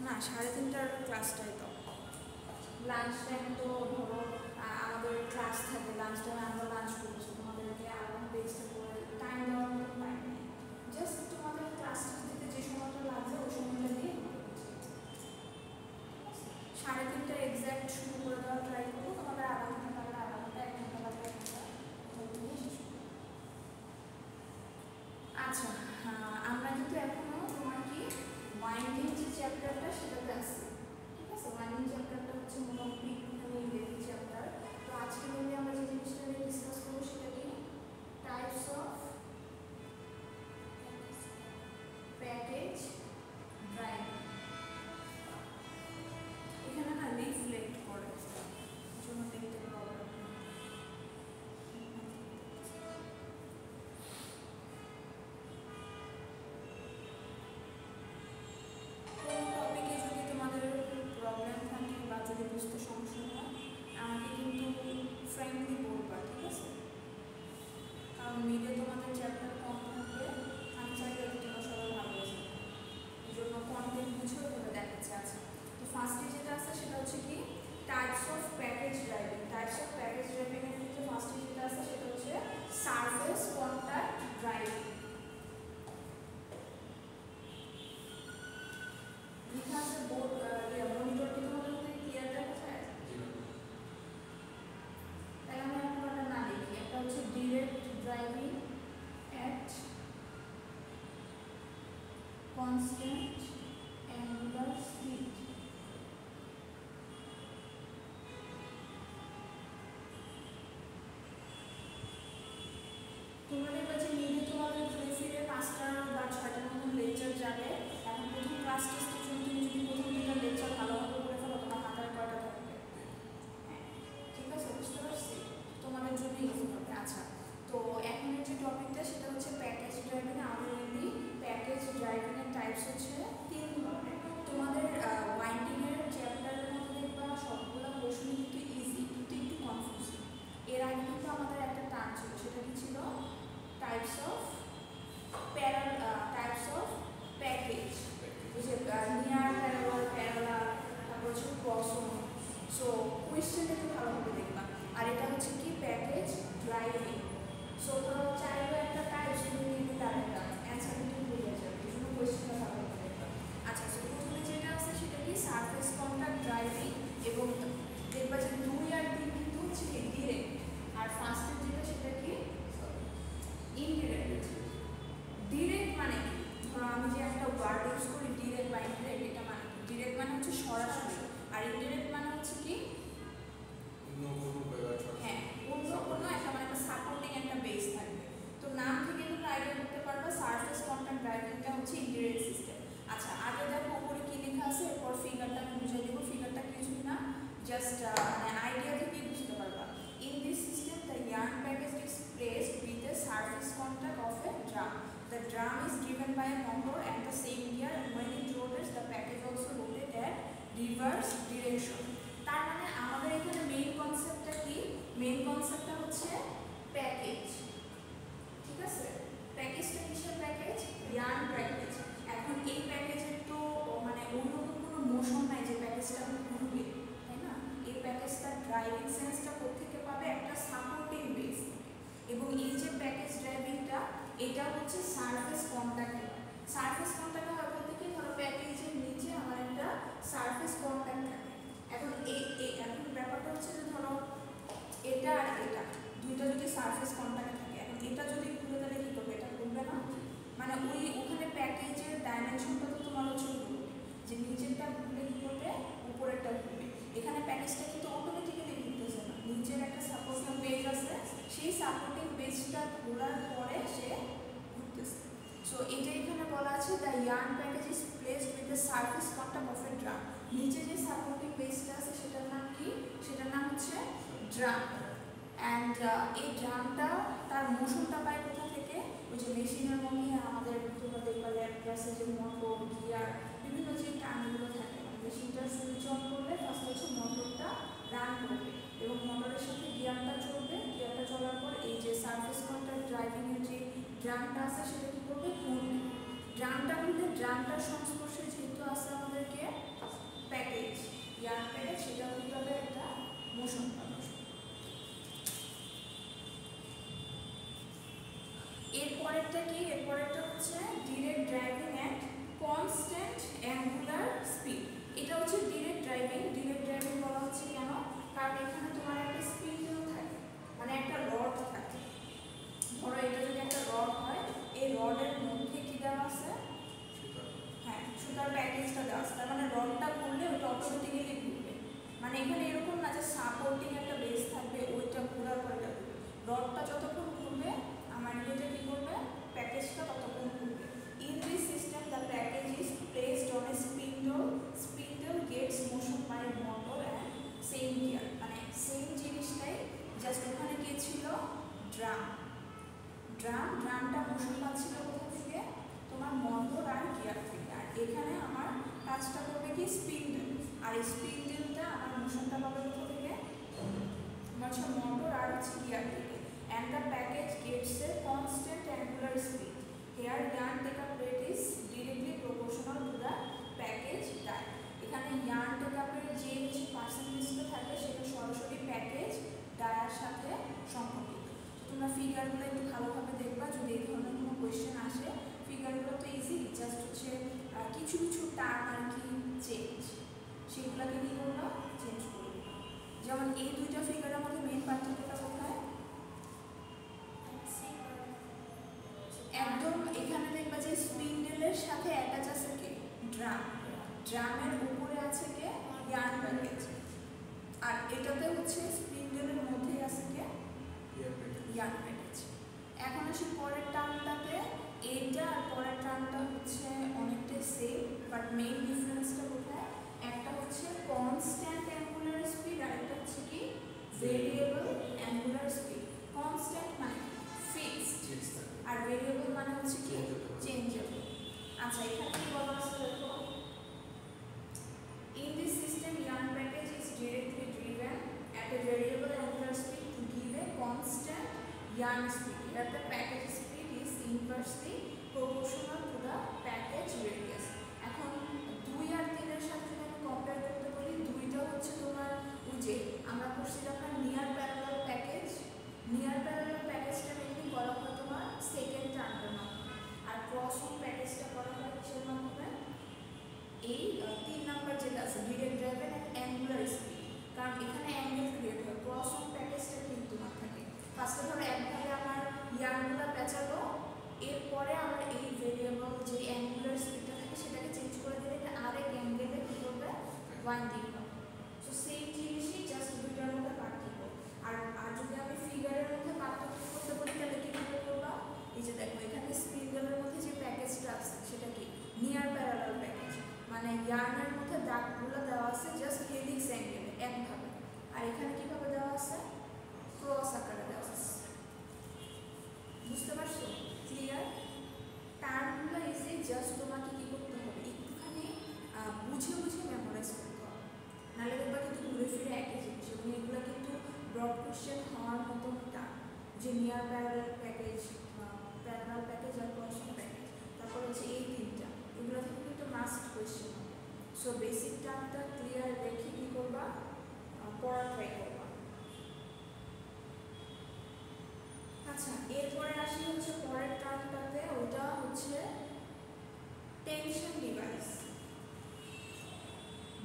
না 3:30টার ক্লাসটাই তো lunch time তো ধরো আমাদের ক্লাস থাকে লাঞ্চ টাইমে আমরা লাঞ্চ করছি তোমাদেরকে আলাদা বেসটা করে টাইম দেওয়ার মতো টাইম নেই জাস্ট তোমাদের ক্লাসটা দিতে যে সময়টা লাগবে ওই সময়টা দিয়ে 3:30 এক্স্যাক্ট শুরু করে দেওয়ার ট্রাই করবো তোমাদের আধা ঘন্টা লাগবে আধা ঘন্টা 1 ঘন্টা লাগবে 1 ঘন্টা আচ্ছা আমরা কিন্তু এখনো তোমার কি ওয়াইন্ডিং যে চ্যাপ্টারটা সেটাতে আছে ঠিক আছে ওয়াইন্ডিং চ্যাপ্টারটা হচ্ছে মোটামুটি ইংরেজি চ্যাপ্টার তো আজকে যদি আমরা যে জিনিসটা নিয়ে ডিসকাস করবো সেটা কি টাইপস অফ প্যাকেজ ড্রাইভিং এখানে না রিফ্লেক্ট করে জন্য দেখতে প্রবলেম বুঝতে সমস্যা হয় আমাকে কিন্তু ফ্রেন্ডলি বলবা ঠিক আছে কারণ মিডে তোমাদের চ্যাপ্টার কম থাকবে আমি চাইলে তোমরা সবাই ভালো আছে এই জন্য কন্টেন্ট বুঝেও তোমরা দেখাচ্ছে আছে তো ফার্স্টে যেটা আছে সেটা হচ্ছে কি types of package driving types of package driving এর ক্ষেত্রে ফার্স্টে যেটা আছে সেটা হচ্ছে সারফেস কন্ট্যাক্ট ড্রাইভিং লেখা আছে বোর্ড মনিটর কি তোমাদের ক্লিয়ার দেখা যায় তাহলে আমি আপনারা না লিখি একটা হচ্ছে ডিরেক্ট ড্রাইভিং এট কনস্ট্যান্ট অ্যাঙ্গুলার স্পিড তোমরা দেখবে যে মিডে তোমাদের ঘুরে ফিরে 5টা বা 6টার মতন লেকচার যাবে এখন প্রথম ক্লাস টেস্টের জন্য তুমি যদি প্রথম 2টা লেকচার ভালোভাবে করে ফেলো তোমার হাতের কয়টা থাকবে ঠিক আছে বুঝতে পারছি তোমাদের জন্য ইজি হবে আচ্ছা তো এখনের যে টপিকটা সেটা হচ্ছে প্যাকেজ ড্রাইভিং আমাদের মেনলি প্যাকেজ ড্রাইভিং এর টাইপস হচ্ছে 3 ধরনের তোমাদের ওয়াইন্ডিং এর চ্যাপ্টারের মধ্যে দেখবা সবগুলো প্রশ্ন কিন্তু ইজি কিন্তু একটু কনফিউজিং এর আগে কিন্তু আমাদের একটা টার্ম ছিল সেটা কি ছিল টাইপস অফ প্যাকেজ বুঝে নিয়ার প্যারালাল তারপর হচ্ছে ক্রসন সো কোয়েশ্চেনটা একটু ভালোভাবে দেখবা আর এটা হচ্ছে কি প্যাকেজ ড্রাইভিং সো ধরো চাইলে একটা টাইপস তুমি নিতে আরেকটা অ্যান্সার কিন্তু ভুলে যাবে এই জন্য কোয়েশ্চেনটা ভালোভাবে দেখবা আচ্ছা সো প্রথমে যেটা আছে সেটা কি সারফেস কন্ট্যাক্ট ড্রাইভিং এবং দেখবা যে 2 আর 3 কিন্তু হচ্ছে ডিরেক্ট আর ফার্স্টে যেটা সেটা কি ইনডিরেক্ট ডিরেক্ট মানে কি ধরো আমি যে একটা ওয়ার্ড ইউজ করি ডিরেক্ট বা ইনডিরেক্ট এটা মানে ডিরেক্ট মানে হচ্ছে সরাসরি আর ইনডিরেক্ট মানে হচ্ছে কি হ্যাঁ অন্য কোনো একটা মানে একটা সাপোর্টিং একটা বেস থাকবে তো নাম থেকে তোমরা আইডিয়া করতে পারবে সারফেস কন্ট্যাক্ট ড্রাইভিংটা হচ্ছে ইনডিরেক্ট সিস্টেম আচ্ছা আগে দেখো উপরে কি লেখা আছে এরপর ফিগারটা আমি বুঝিয়ে দেবো ফিগারটা কিছুই না জাস্ট মানে আইডিয়া থেকে বুঝতে পারবা in this system the yarn package is placed with a surface contact of a drum. The drum is driven by a motor and the same gear and when it rotates the package also rotates at reverse direction. তার মানে আমাদের এখানে main কনসেপ্টটা কি main কনসেপ্টটা হচ্ছে package ঠিক আছে প্যাকেজটা কিসের প্যাকেজ yarn প্যাকেজ এখন এই প্যাকেজের তো মানে অন্যরকম কোনো মোশন নাই যে প্যাকেজটা ঘুরবে তাই না এই প্যাকেজটা ড্রাইভিং সেন্সটা কোত্থেকে পাবে একটা সাপোর্টিং বেস এবং এই যে প্যাকেজ ড্রাইভিংটা এটা হচ্ছে সারফেস কন্ট্যাক্ট হয় বলতে কি ধরো প্যাকেজের নিচে আমার একটা সারফেস কন্ট্যাক্ট থাকে এখন এখন ব্যাপারটা হচ্ছে যে ধরো এটা আর এটা দুইটা যদি সারফেস কন্ট্যাক্ট থাকে এখন এটা যদি ঘুরে তাহলে কি করবে এটা ঘুরবে না মানে ওখানে প্যাকেজের ডাইমেনশনটা তো তোমার হচ্ছে ঘুরবে যে নিচেরটা ঘুরলে কি করবে উপরেরটা ঘুরবে এখানে প্যাকেজটা কিন্তু অটোমেটিক্যালি ঘুরতেছে না নিচের একটা সাপোর্টিং বেস আছে সেই সাপোর্টিং বেসটা ঘোরার পরে সে ঘুরতেছে সো এটা এখানে বলা আছে the yarn package is placed with the surface contact of A drum নিচে যে সাপোর্টিং বেসটা আছে সেটার নাম কি সেটার নাম হচ্ছে ড্রাম অ্যান্ড এই ড্রামটা তার মোশনটা পায় কোথা থেকে ওই যে মেশিনের মধ্যে আমাদের তোমরা দেখবা ল্যাপটপে যে মোটর গিয়ার বিভিন্ন যে টার্মগুলো থাকে মেশিনটা সুইচ অন করলে ফার্স্ট হচ্ছে মোটরটা রান করবে এবং মোটরের সাথে গিয়ারটা চলবে গিয়ারটা চলার পর এই যে সারফেস কন্ট্যাক্ট ড্রাইভিংয়ের যে ড্রামটা আছে সেটা কী করবে ঘুরবে ড্রামটার সংস্পর্শে যেহেতু আছে আমাদেরকে প্যাকেজ ইয়ার্ন প্যাকেজ, সেটা কি হবে একটা মোশন পাবে। এরপরেরটা কি? এরপরেরটা হচ্ছে direct driving at constant angular speed. এটা হচ্ছে ডিরেক্ট ড্রাইভিং। ডিরেক্ট ড্রাইভিং বলা হচ্ছে কেন? কারণ এখানে তোমার একটা স্পিডও থাকে, মানে একটা রড থাকে। ধরো এটা যদি একটা রড হয়, এই রডের মধ্যে কি দেওয়া আছে? হ্যাঁ, সুতার প্যাকেজটা দেওয়া আছে। তার মানে রডটা ঘুরলে ওইটা অটোমেটিক্যালি ঘুরবে। মানে এখানে এরকম না যে সাপোর্টিং একটা বেস থাকবে, ওইটা ঘোরার পরে যাবে। রডটা যতক্ষণ ঘুরবে আমার এটা কি করবে? প্যাকেজটা ততক্ষণ ঘুরবে। In this system the package is placed on a spindle. Spindle gets motion by motor and same gear. মানে সেম জিনিসটাই, জাস্ট ওখানে কি ছিল? ড্রাম। ড্রামটা মোশন পাচ্ছিল কোথা থেকে? তোমার মোটর আর গিয়ার থেকে। আর এখানে আমার কাজটা করবে কি? স্পিন্ডল। আর এই স্পিন্ডলটা আমার মোশনটা পাবে কোথা থেকে? আমার হচ্ছে মোটর আর হচ্ছে গিয়ার থেকে। And the package gets a constant angular speed. Here yarn take up rate is directly proportional to the package die. এখানে yarn take up rate যে হচ্ছে পার্সেন্টেজটা থাকবে সেটা সরাসরি প্যাকেজ ডায়ার সাথে সম্পর্কিত। তোমরা ফিগারগুলো একটু ভালোভাবে দেখবা, যদি এই ধরনের কোনো কোয়েশ্চেন আসে। ফিগারগুলো তো ইজি, জাস্ট হচ্ছে কিছু কিছু টার্ম আর কি চেঞ্জ, সেগুলোকে কি করবো? চেঞ্জ করবো। যেমন এই দুইটা ফিগারের মধ্যে মেইন পার্থক্যটা কোথায়? একদম এখানে দেখবা যে স্পিন্ডেলের সাথে অ্যাটাচ আছে কি? ড্রাম। ড্রামের উপরে আছে কি? Yarn package. আর এটাতে হচ্ছে স্পিন্ডেলের মধ্যে আছে কি? Yarn package. এখন আসি পরের টার্মটাতে। এইটা আর পরের টার্মটা হচ্ছে অনেকটা সেম, বাট মেইন ডিফারেন্সটা কোথায়? একটা হচ্ছে কনস্ট্যান্ট অ্যাঙ্গুলার স্পিড, আর একটা হচ্ছে কি? Variable angular speed. কনস্ট্যান্ট মানে ফিক্সড, আর ভেরিয়েবল মানে হচ্ছে কি? চেঞ্জেবল। আচ্ছা, এখানে কি বলা আছে দেখো? In this system yarn package is directly driven at a variable angular speed to give a constant yarn speed. Here the package speed is inversely proportional to the package radius. এখন 2 আর 3 এর সাথে যদি আমি কম্পেয়ার করতে বলি, দুইটা হচ্ছে তোমার ওই যে আমরা করছিলাম না near parallel package. Near parallel প্যাকেজটা মেনলি করা হয় তোমার সেকেন্ড টার্মটার মাধ্যমে, আর ক্রস হোম প্যাকেজটা করা হয় কিসের মাধ্যমে? এই 3 নাম্বার যেটা আছে direct driven and angular speed. কারণ এখানে অ্যাঙ্গেল ক্রিয়েট হয়। ক্রস হোম প্যাকেজটা কিন্তু না থাকে। ফার্স্টে ধরো একভাবে আমার ইয়ার্নগুলো পেঁচালো, এরপরে আমার এই ভেরিয়েবল যে অ্যাঙ্গুলার স্পিডটা থাকে সেটাকে চেঞ্জ করে দিলে এটা আরেক অ্যাঙ্গেলে কী করবে? ওয়াইন্ডিং হবে। সো সেম জিনিসই, জাস্ট দুইটার মধ্যে পার্থক্য। আর যদি আমি ফিগারের মধ্যে পার্থক্য করতে বলি তাহলে কীভাবে করবা? এই যে দেখো এখানে স্পিন্ডলের মধ্যে যে প্যাকেজটা আছে সেটা কি? Near parallel package. মানে ইয়ার্নের মধ্যে দাগগুলো দেওয়া আছে জাস্ট হেলিক্স অ্যাঙ্গেলে একভাবে, আর এখানে কিভাবে দেওয়া আছে? ক্রস আকারে দেওয়া আছে। বুঝতে পারছো? ক্লিয়ার? টার্মগুলো ইজি, জাস্ট তোমাকে কি করতে হবে? একটুখানি বুঝে বুঝে মেমোরাইজ করতে হবে, নাহলে দেখবা কিন্তু ঘুরে ফিরে একই জিনিস। এবং এগুলো কিন্তু ব্রড কোশ্চেন হওয়ার মতন টার্ম, যে নিয়ার প্যারালাল প্যাকেজ আর ক্রস প্যাকেজ, তারপর হচ্ছে এই তিনটা, এগুলো থেকে কিন্তু মাস্ট কোয়েশ্চেন হবে। সো বেসিক টার্মটা ক্লিয়ার রেখে কী করবা? পড়া ট্রাই করবা। আচ্ছা, এরপরে আসি হচ্ছে পরের টার্মটাতে, ওটা হচ্ছে tension device.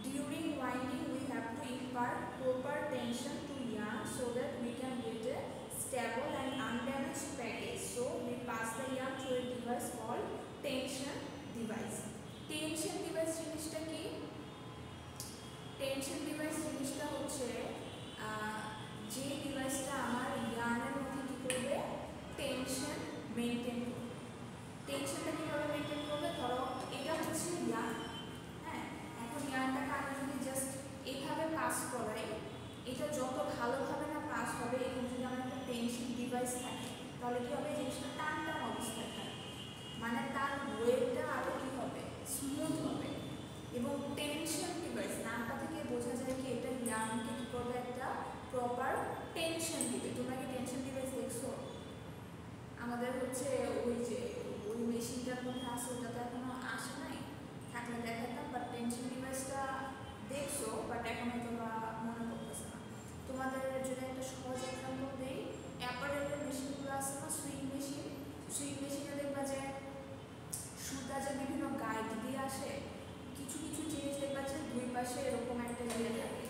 During winding we have to impart proper tension to yarn so that we can get a stable and undamaged package. So we pass the yarn through a device called tension device. Tension device জিনিসটা কি? Tension device জিনিসটা হচ্ছে যে ডিভাইসটা আমার ইয়ার্নের মধ্যে কী করবে? Tension maintain করবে। টেনশনটা কীভাবে মেনটেন করবে? ধরো এটা হচ্ছে ইয়ার্ন, হ্যাঁ, এখন ইয়ার্নটাকে আমি যদি জাস্ট এইভাবে পাস করাই, এটা যত ভালোভাবে না পাস হবে, এখানে যদি আমার একটা টেনশন ডিভাইস থাকে তাহলে কী হবে? জিনিসটা টান টান অবস্থায় থাকে, মানে তার ওয়েটটা আরও কী হবে? স্মুথ হবে। এবং টেনশন ডিভাইস নামটা থেকে বোঝা যায় কি এটা ইয়ার্নকে কী করবে? একটা প্রপার টেনশন দিবে। তোমরা কি টেনশন ডিভাইস দেখছো? আমাদের হচ্ছে ওই যে ওই মেশিনটার মধ্যে আসে, ওটা তো এখনো আসে না, পাশে এরকম একটা ইয়ে থাকে,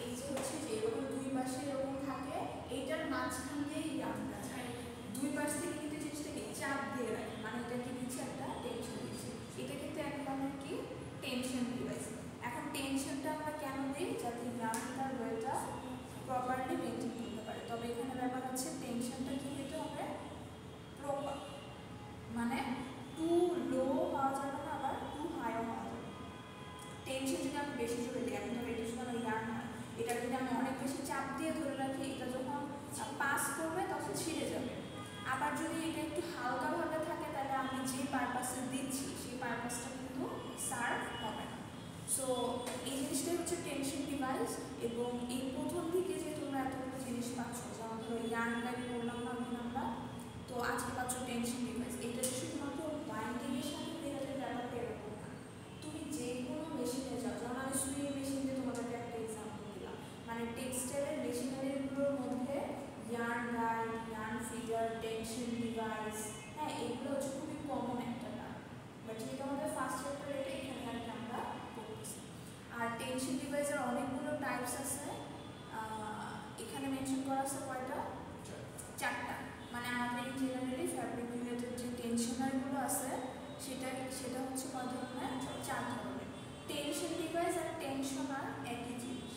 এই যে হচ্ছে যে এরকম দুই পাশে এরকম থাকে, এইটার মাঝখান দিয়ে ইয়ার্নটা যায়, দুই পাশ থেকে কিন্তু জিনিসটাকে চাপ দিয়ে রাখে, মানে এটা কি দিচ্ছে একটা টেনশন দিচ্ছে, এটা কিন্তু এক ধরনের কি টেনশন ডিভাইস। এখন টেনশনটা আমরা কেন দিই? যাতে ইয়ার্নটার ওয়েটটা প্রপারলি মেনটেন করতে পারে। তবে এখানে ব্যাপার হচ্ছে টেনশনটা কি হতে হবে প্রপার, মানে টু লো হওয়া যাবে না, আবার টু হাইও হওয়া যাবে। টেনশন যদি আমি বেশি জোরে দিই, এখন ধরো এটা যদি আমার ইয়ার্ন হয়, এটা যদি আমি অনেক বেশি চাপ দিয়ে ধরে রাখি, এটা যখন পাস করবে তখন ছিঁড়ে যাবে। আবার যদি এটা একটু হালকাভাবে থাকে, তাহলে আমি যে পারপাসে দিচ্ছি সেই পারপাসটা কিন্তু সার্ভ হবে না। সো এই জিনিসটাই হচ্ছে টেনশন ডিভাইস। এবং এই প্রথম দিকে যে তোমরা এতগুলো জিনিস পাচ্ছ, যেমন ধরো ইয়ার্ন গাইড বললাম না আমরা, তো আজকে পাচ্ছ টেনশন ডিভাইস। এটা শুধুমাত্র বাইন্ডিংয়ের সাথে রিলেটেড ব্যাপারটা এরকম না, তুমি যে কোনো মেশিনে যাও, যেমন আমি সুইং মেশিন দিয়ে তোমাদেরকে একটা এক্সাম্পল দিলাম, মানে টেক্সটাইলের মেশিনারিগুলোর মধ্যে yarn guide, yarn feeder, tension device, হ্যাঁ এগুলো হচ্ছে খুবই কমন একটা নাম, বাট যেটা আমাদের ফার্স্ট চ্যাপ্টার এটা এখানে আর কি আমরা পড়তেছি। আর টেনশন ডিভাইসের অনেকগুলো টাইপস আছে, এখানে মেনশন করা আছে কয়টা? 4টা। মানে আমাদের জেনারেলি ফ্যাব্রিক রিলেটেড যে টেনশনারগুলো আছে সেটা হচ্ছে কয় ধরনের? 4 ধরনের। টেনশন ডিভাইস আর টেনশনার একই জিনিস,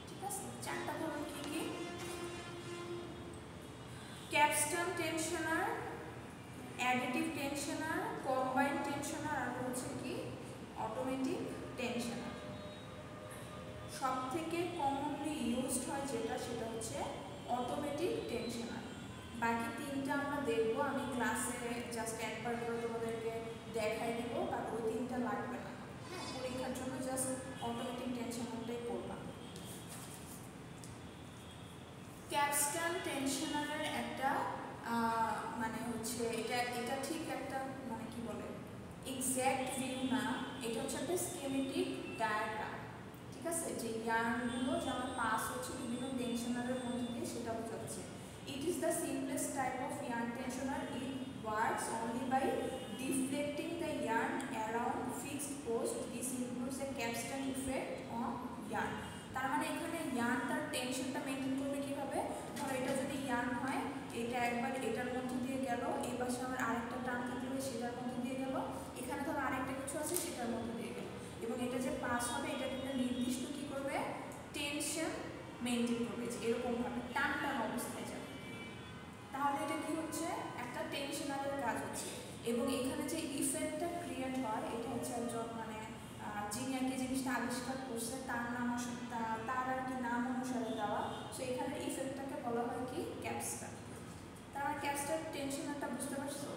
ঠিক আছে? 4টা ধরন কি কি? Capstan tensioner, additive tensioner, combine tensioner, আর হচ্ছে কি অটোমেটিক টেনশনার। সব থেকে কমনলি ইউজড হয় যেটা, সেটা হচ্ছে অটোমেটিক টেনশনার। বাকি 3টা আমরা দেখবো, আমি ক্লাসে জাস্ট একবার করে তোমাদেরকে দেখাই দেব, বাট ওই 3টা লাগবে না, হ্যাঁ পরীক্ষার জন্য জাস্ট অটোমেটিক টেনশনারটাই করবা। ক্যাপস্টন টেনশনারের একটা মানে হচ্ছে এটা ঠিক একটা মানে কি বলে এক্স্যাক্ট ভিউ না, এটা হচ্ছে একটা স্কেমেটিক ডায়াগ্রাম, ঠিক আছে? যে ইয়ার্নগুলো যেমন পাস হচ্ছে বিভিন্ন টেনশনারের মধ্যে দিয়ে সেটা বোঝাচ্ছে। It is the simplest type of yarn tensioner. It works only by deflecting the yarn around fixed post. This includes a capstan effect on yarn. তার মানে এখানে ইয়ার্ন তার টেনশনটা মেনটেন করবে কিভাবে? ধরো এটা যদি ইয়ার্ন হয়, এটা একবার এটার মধ্যে দিয়ে গেল, এই পাশে আমার আরেকটা টান থাকলে সেটার মধ্যে দিয়ে গেল, এখানে ধরো আরেকটা কিছু আছে সেটার মধ্যে দিয়ে গেল, এবং এটা যে পাস হবে এটা কিন্তু নির্দিষ্ট কি করবে? টেনশন মেনটেন করবে, এরকমভাবে টান টান অবস্থায় যাবে। তাহলে এটা কি হচ্ছে? একটা টেনশনারের কাজ হচ্ছে। এবং এখানে যে ইফেক্টটা ক্রিয়েট হয়, এটা হচ্ছে একজন মানে যিনি আর কি জিনিসটা আবিষ্কার করছে তার নাম, তার আর কি নাম অনুসারে দেওয়া। সো এখানে ইফেক্টটাকে বলা হয় কি ক্যাপস্টন। তার ক্যাপস্টন টেনশনারটা বুঝতে পারছো?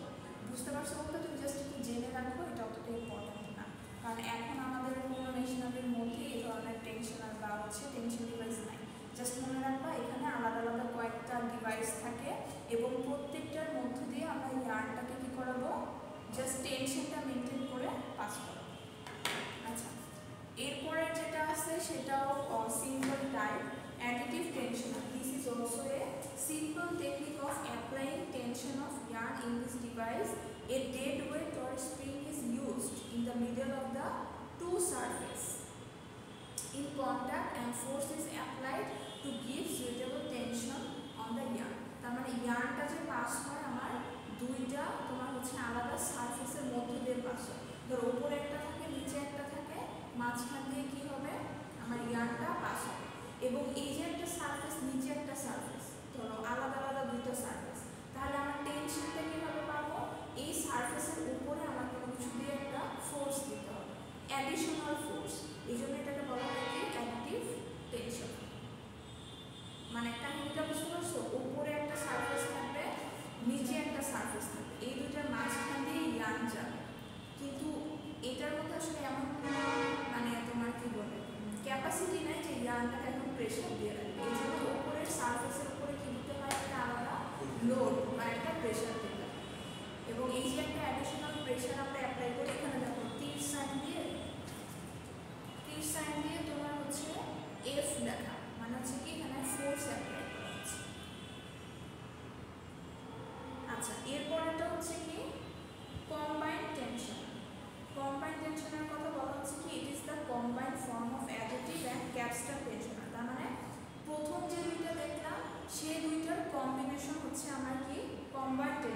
বুঝতে পারছো বলতে তুমি জাস্ট একটু জেনে রাখো, এটা অতটা ইম্পর্টেন্ট না, কারণ এখন আমাদের কোনো মেশিনারির মধ্যে এই ধরনের টেনশনার বা হচ্ছে টেনশন ডিভাইস নাই। জাস্ট মনে রাখবা এখানে আলাদা আলাদা কয়েকটা ডিভাইস থাকে, এবং প্রত্যেকটার মধ্য দিয়ে আমরা ইয়ার্নটাকে কি করাবো? জাস্ট টেনশনটা মেনটেন করে পাস করাবো। আচ্ছা, এরপরে যেটা আছে সেটাও simple type, additive tensioner. This is also a simple technique of applying tension of yarn in this device. A dead weight or spring is used in the middle of the two surface in contact, and force is applied to give suitable tension on the yarn. তার মানে ইয়ার্নটা যে pass হয় আমার দুইটা তোমার হচ্ছে আলাদা সারফেসের মধ্যে দিয়ে পাস হয়। ধরো উপরে একটা থাকে, নিচে একটা থাকে, মাঝখান দিয়ে কি হবে? আমার ইয়ার্নটা পাস হবে। এবং এই যে একটা সারফেস, নিচে একটা সারফেস, ধরো আলাদা আলাদা দুইটা সারফেস, তাহলে আমার টেনশনটা কিভাবে পাবো? এই সারফেসের উপরে আমার কোনো কিছু দিয়ে একটা ফোর্স দিতে হবে, অ্যাডিশনাল ফোর্স। এই জন্য এটাকে বলা হয় কি অ্যাডিটিভ টেনশন। মানে কাহিনীটা বুঝতে পারছো? উপরে একটা সারফেস থাকবে, নিচে একটা সারফেস থাকবে, এই দুইটার মাঝখান দিয়ে ইয়ার্ন যাবে, কিন্তু এটার মধ্যে আসলে এমন মানে তোমার কি বলে ক্যাপাসিটি নাই যে ইয়ার্নটাকে এখন প্রেশার দিয়ে রাখবে। এই জন্য উপরের সারফেসের উপরে কি দিতে হয়? একটা আলাদা লোড বা একটা প্রেশার দিতে হয়। এবং এই যে একটা অ্যাডিশনাল প্রেশার আমরা অ্যাপ্লাই করি, এখানে দেখো তীর সাইন দিয়ে তোমার হচ্ছে এফ লেখা, মানে হচ্ছে কি এখানে ফোর্স অ্যাপ্লাই করা হচ্ছে। আচ্ছা, এরপরেটা হচ্ছে কি কম্বাইন্ড টেনশন। কম্বাইন্ড টেনশনের কথা বলা হচ্ছে কি, ইট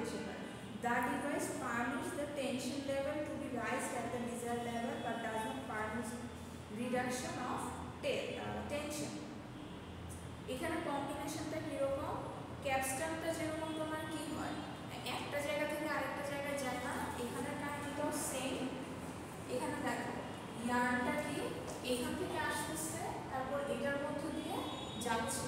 pressure. The device permits the tension level to be raised at the desired level but does not permit reduction of tension. এখানে কম্বিনেশনটা কিরকম, ক্যাপস্টনটা যেরকম তোমার কি হয় একটা জায়গা থেকে আরেকটা জায়গায় যায় না, এখানে কাহিনীটাও সেম। এখানে দেখো ইয়ার্নটা কি এখান থেকে আসতেছে, তারপর এটার মধ্য দিয়ে যাচ্ছে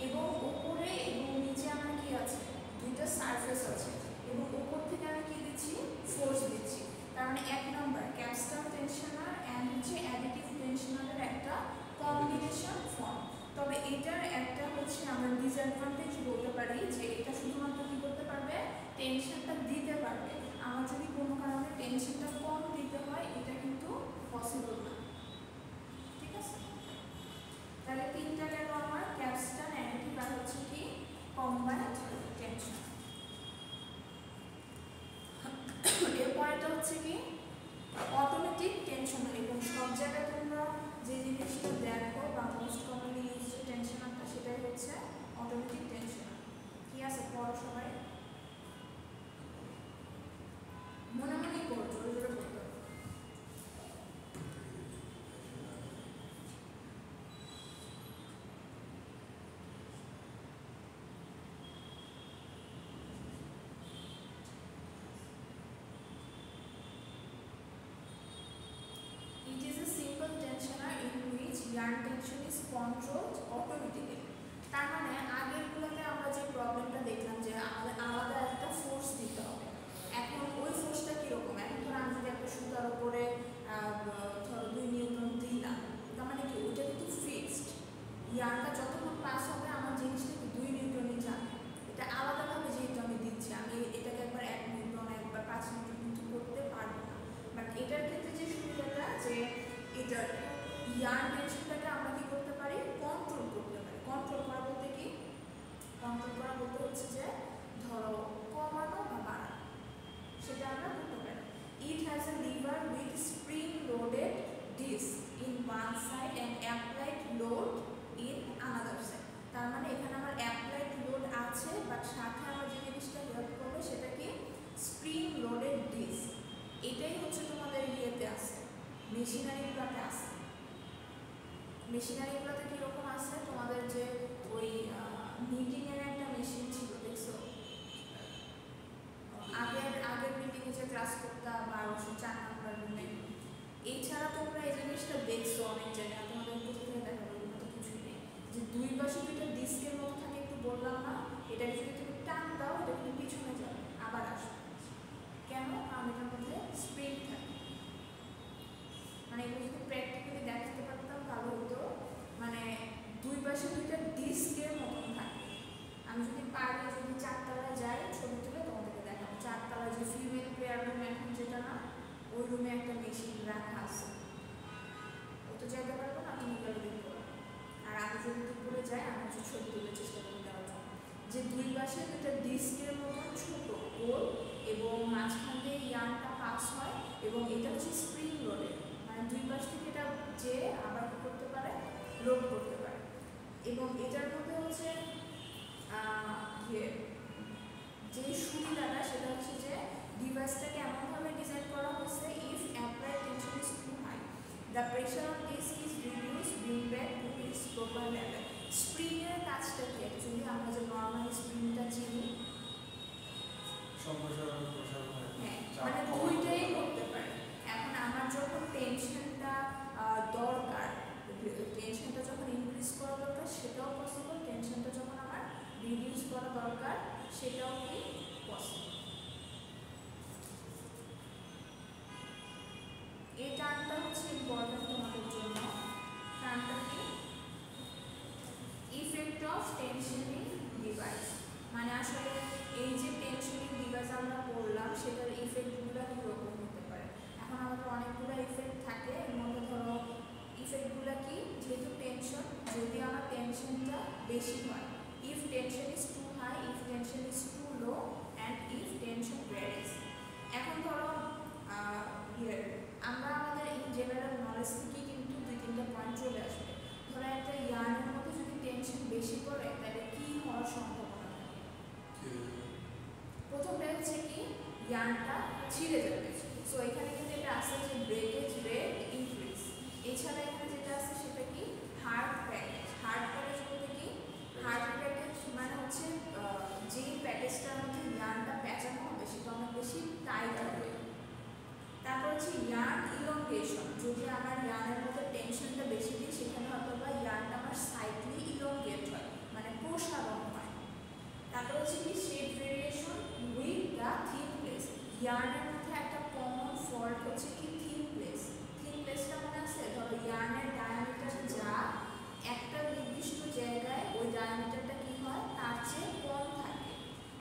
এবং উপরে এবং নিচে আমার কি আছে দুইটা সারফেস আছে এবং উপর থেকে আমি কি দিচ্ছি ফোর্স দিচ্ছি। তার মানে এক নম্বর ক্যাপস্টন টেনশনার এন্ড হচ্ছে অ্যাডিটিভ টেনশনারের একটা কম্বিনেশন ফর্ম। তবে এটার একটা হচ্ছে আমরা ডিসঅ্যাডভান্টেজ বলতে পারি যে এটা শুধুমাত্র কি করতে পারবে টেনশনটা দিতে পারবে, আমার যদি কোনো কারণে টেনশনটা কম দিতে হয় এটা কিন্তু পসিবল না। ঠিক আছে, তাহলে তিনটা গেল আমার ক্যাপস্টন, অ্যাডিটিভ আর হচ্ছে কি কম্বাইন্ড টেনশন। এরপরেটা হচ্ছে কি অটোমেটিক টেনশনার। এবং সব জায়গায় তোমরা যে জিনিসটা দেখো বা মোস্ট কমনলি ইউজ যে টেনশনারটা সেটাই হচ্ছে অটোমেটিক টেনশনার। কি আছে পড়ো সবাই, মনে মনে পড়ো, জোরে জোরে পড়তে হবে। It is a simple tensioner in which yarn tension is controlled automatically. তার মানে আগেরগুলোতে আমরা যে প্রবলেমটা দেখলাম যে আমাদের আলাদা একটা ফোর্স দিতে হবে, এখন ওই ফোর্সটা কীরকম, এখন ধরো আমি যদি একটা সুতার উপরে ধরো 2 নিউটন দিলাম, তার মানে কি ওইটা কিন্তু ফিক্সড, ইয়ারটা যতক্ষণ পাস হবে আমার জিনিসটা কি 2 নিউটনই যাবে। এটা আলাদাভাবে যেহেতু আমি দিচ্ছি, আমি এটাকে একবার 1 নিউটন একবার 5 নিউটন কিন্তু করতে পারবো না। বাট এটার ক্ষেত্রে যে সুবিধাটা যে এটার ইয়ার্ন টেনশনটাকে আমরা কি করতে পারি কন্ট্রোল করতে পারি। কন্ট্রোল করা বলতে কি, কন্ট্রোল করা বলতে হচ্ছে যে ধরো কমানো বা বাড়ানো, সেটা আমরা করতে পারি। It has a lever with spring loaded disc in one side and applied load in another side. তার মানে এখানে আমার অ্যাপ্লাইড লোড আছে বাট সাথে আমার যে জিনিসটা হেল্প করবে সেটা কি স্প্রিং লোডেড ডিস্ক। এটাই হচ্ছে তোমাদের ইয়েতে আছে, মেশিনারিগুলোতে আছে। মেশিনারিগুলোতে কীরকম আছে তোমাদের যে ওই নিটিংয়ের একটা মেশিন ছিল দেখছো, আগের বিল্ডিংয়ে যে ক্লাস করতাম 1204 নম্বর রুমে। এছাড়া তোমরা এই জিনিসটা দেখছো অনেক জায়গায়, তোমাদের উপস্থিত দেখাবো মতো কিছুই নেই, যে দুই পাশে দুইটা ডিস্কের মতো থাকে, একটু বললাম না এটাকে যদি তুমি টান দাও এটা কিন্তু পিছনে যাবে আবার আসবে, কেন, কারণ এটার মধ্যে স্প্রিং থাকে। মানে এগুলো যদি প্র্যাকটিক্যালি দেখাতে পারতাম ভালো হতো, মানে দুই পাশে দুইটা ডিস্কের মতন থাকে। আমি যদি পারি যদি 4 তলায় যাই ছবি তুলে তোমাদেরকে দেখাবো, 4 তলায় যে ফিমেল প্লেয়ার রুম এখন যেটা না, ওই রুমে একটা মেশিন রাখা আছে, ও তো যেতে পারবো না, তুমি গেলে দেখবো। আর আমি যদি দুপুরে যাই আমি হচ্ছে ছবি তুলে চেষ্টা করে দেওয়ার জন্য, যে দুই পাশে দুইটা ডিস্কের মতন ছোট গোল এবং মাঝখান দিয়ে ইয়ার্নটা পাস হয় এবং এটা হচ্ছে স্প্রিং লোডেড, মানে দুই পাশ থেকে এটা যে আবার কি করতে পারে লোড করতে পারে। এবং এটার মধ্যে হচ্ছে যে সুবিধাটা সেটা হচ্ছে যে ডিভাইসটাকে এমনভাবে ডিজাইন করা হয়েছে if applied tension is too high the pressure of disc is reduce bring back to its proper level. স্প্রিংয়ের কাজটা কি অ্যাকচুয়ালি আমরা যে নর্মাল স্প্রিংটা চিনি, হ্যাঁ মানে দুইটাই করতে পারে। এখন আমার যখন টেনশনটা দরকার, টেনশনটা যখন ইনক্রিজ করা দরকার সেটাও পসিবল, টেনশনটা যখন আমার রিডিউস করা দরকার সেটাও কি পসিবল। ইয়ার্নটা ছিঁড়ে যাবে। সো এখানে কিন্তু এটা আছে যে ব্রেকেজ রেট ইনক্রিজ। এছাড়া এখানে যেটা আছে সেটা কি হার্ড প্যাকেজ। হার্ড প্যাকেজ বলতে কি হার্ড প্যাকেজ মানে হচ্ছে যে প্যাকেজটার মধ্যে ইয়ার্নটা প্যাঁচানো হবে সেটা অনেক বেশি টাইট হবে। তারপর হচ্ছে ইয়ার্ন ইলংগেশন। যদি আমার ইয়ার্নের মধ্যে টেনশনটা বেশি দিই সেখানে হয়তো বা ইয়ার্নটা আমার সাইডলি ইলংগেট হয়, মানে প্রসারণ হয়। তারপর হচ্ছে কি shape variation with the thin place. ইয়ার্নের মধ্যে একটা কমন ফল্ট হচ্ছে কি থিন প্লেস। থিন প্লেসটা মনে আছে, ধরো ইয়ার্নের ডায়ামিটার যা একটা নির্দিষ্ট জায়গায় ওই ডায়ামিটারটা কি হয় তার চেয়ে কম থাকে।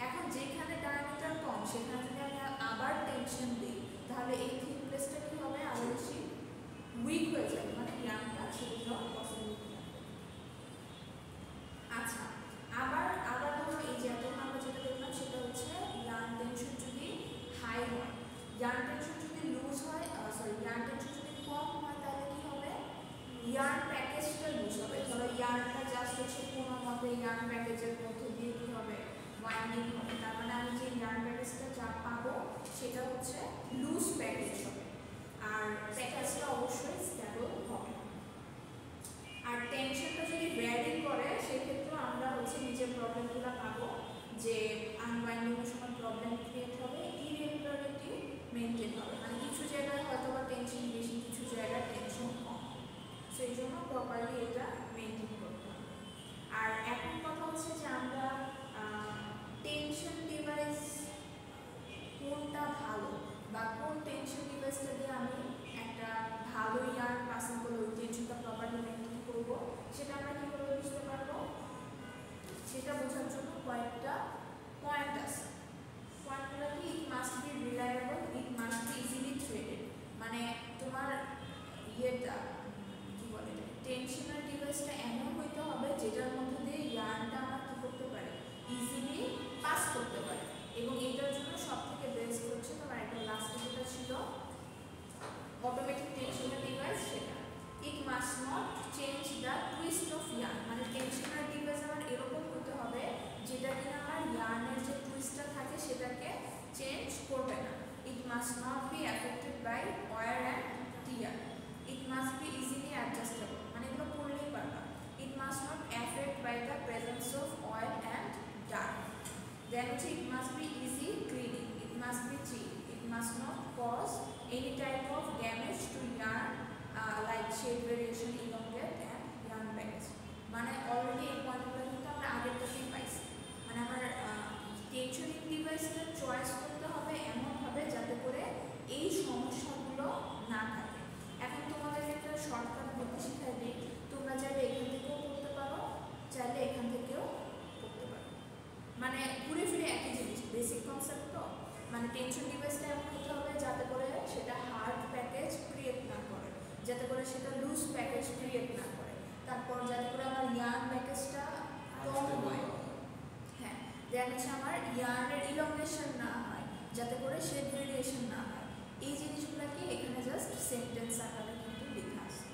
এখন যেখানে ডায়ামিটার কম সেখানে যদি আমি আবার টেনশন দিই তাহলে এই থিন প্লেসটা কি হবে আরো বেশি উইক হয়ে যাবে, মানে ইয়ার্নটা ছেড়ে যাওয়ার পসিবিলিটি থাকে। আচ্ছা, আবার ধরো এই যে এখন আমরা যেটা দেখলাম সেটা হচ্ছে ইয়ার্ন টেনশন যদি হাই হয়, ইয়ার্ন টেনশন যদি লুজ হয়, ইয়ার্ন টেনশন যদি কম হয় তাহলে কি হবে ইয়ার্ন প্যাকেজটা লুজ হবে। ধরো ইয়ার্নটা জাস্ট হচ্ছে কোনো মতে ইয়ার্ন প্যাকেজের মধ্যে দিয়ে কি হবে ওয়াইন্ডিং হবে, তার মানে আমি যে ইয়ার্ন প্যাকেজটা যা পাবো সেটা হচ্ছে লুজ প্যাকেজ হবে, আর প্যাকেজটা অবশ্যই স্টেবল হবে। আর টেনশনটা যদি ভ্যারি করে সেক্ষেত্রে আমরা হচ্ছে নিচের প্রবলেমগুলো পাবো, যে আনওয়াইন্ডিংয়ের সময় প্রবলেম ক্রিয়েট হবে, ইরেগুলারিটি মেনটেন হবে, মানে কিছু জায়গায় হয়তো বা টেনশন বেশি, কিছু জায়গায় টেনশন কম, সেই জন্য প্রপারলি এটা মেনটেন করতে হবে। আর এখন কথা হচ্ছে যে আমরা টেনশন ডিভাইস কোনটা ভালো বা কোন টেনশন ডিভাইসটা দিয়ে আমি একটা ভালো ইয়ার্ন পাসিং করে ওই টেনশনটা প্রপারলি মেনটেন করবো সেটা আমরা কীভাবে বুঝতে পারবো, সেটা বোঝার জন্য কয়েকটা পয়েন্ট আছে। পয়েন্টগুলো কি, ইট must B reliable, it must be easily threaded, মানে তোমার ইয়েটা কি বলে টেনশনাল ডিভাইসটা এমন হইতে হবে যেটার মধ্যে দিয়ে ইয়ার্নটা আমরা কী করতে পারি ইজিলি পাস করতে পারি। এবং এটার জন্য সব থেকে বেস্ট হচ্ছে তোমার একটা লাস্টে যেটা ছিল অটোমেটিক টেনশনাল ডিভাইস, সেটা ইট must not change the twist of yarn, মানে টেনশনাল ডিভাইস আমার এরকম হতে হবে যেটা কিনা আমার ইয়ার্নের যে টুইস্টটা থাকে সেটাকে চেঞ্জ করবে না। It must not be affected by wear and tear, it must be easily adjustable, মানে এগুলো পড়লেই পারবা। It must not affect by the presence of oil and dirt. Then it must be easy cleaning, it must be cheap, it must not cause any type of damage to yarn like shade variation, elongate and yarn package. মানে already এই পয়েন্টগুলো কিন্তু আমরা আগেরটাতেই পাইছি, মানে আমার tensioning ডিভাইসের choice করতে হবে এমনভাবে যাতে করে এই সমস্যাগুলো না থাকে। এখন তোমাদের একটা শর্টকাট বুদ্ধি শিখাই দিই, তোমরা চাইলে এখান থেকেও করতে পারো, চাইলে এখান থেকেও করতে পারো, মানে ঘুরে ফিরে একই জিনিস, বেসিক কনসেপ্ট তো। মানে টেনশন ডিভাইসটা এমন হতে হবে যাতে করে সেটা হার্ড প্যাকেজ ক্রিয়েট না করে, যাতে করে সেটা লুজ প্যাকেজ ক্রিয়েট না করে, তারপর যাতে করে আমার ইয়ার্ন প্যাকেজটা কম হয়, হ্যাঁ, দেন হচ্ছে আমার ইয়ার্নের ইলংগেশন না হয়, যাতে করে শেড ভেরিয়েশন না হয়। এই জিনিসগুলোকে এখানে জাস্ট সেন্টেন্স আকারে কিন্তু লেখা আছে।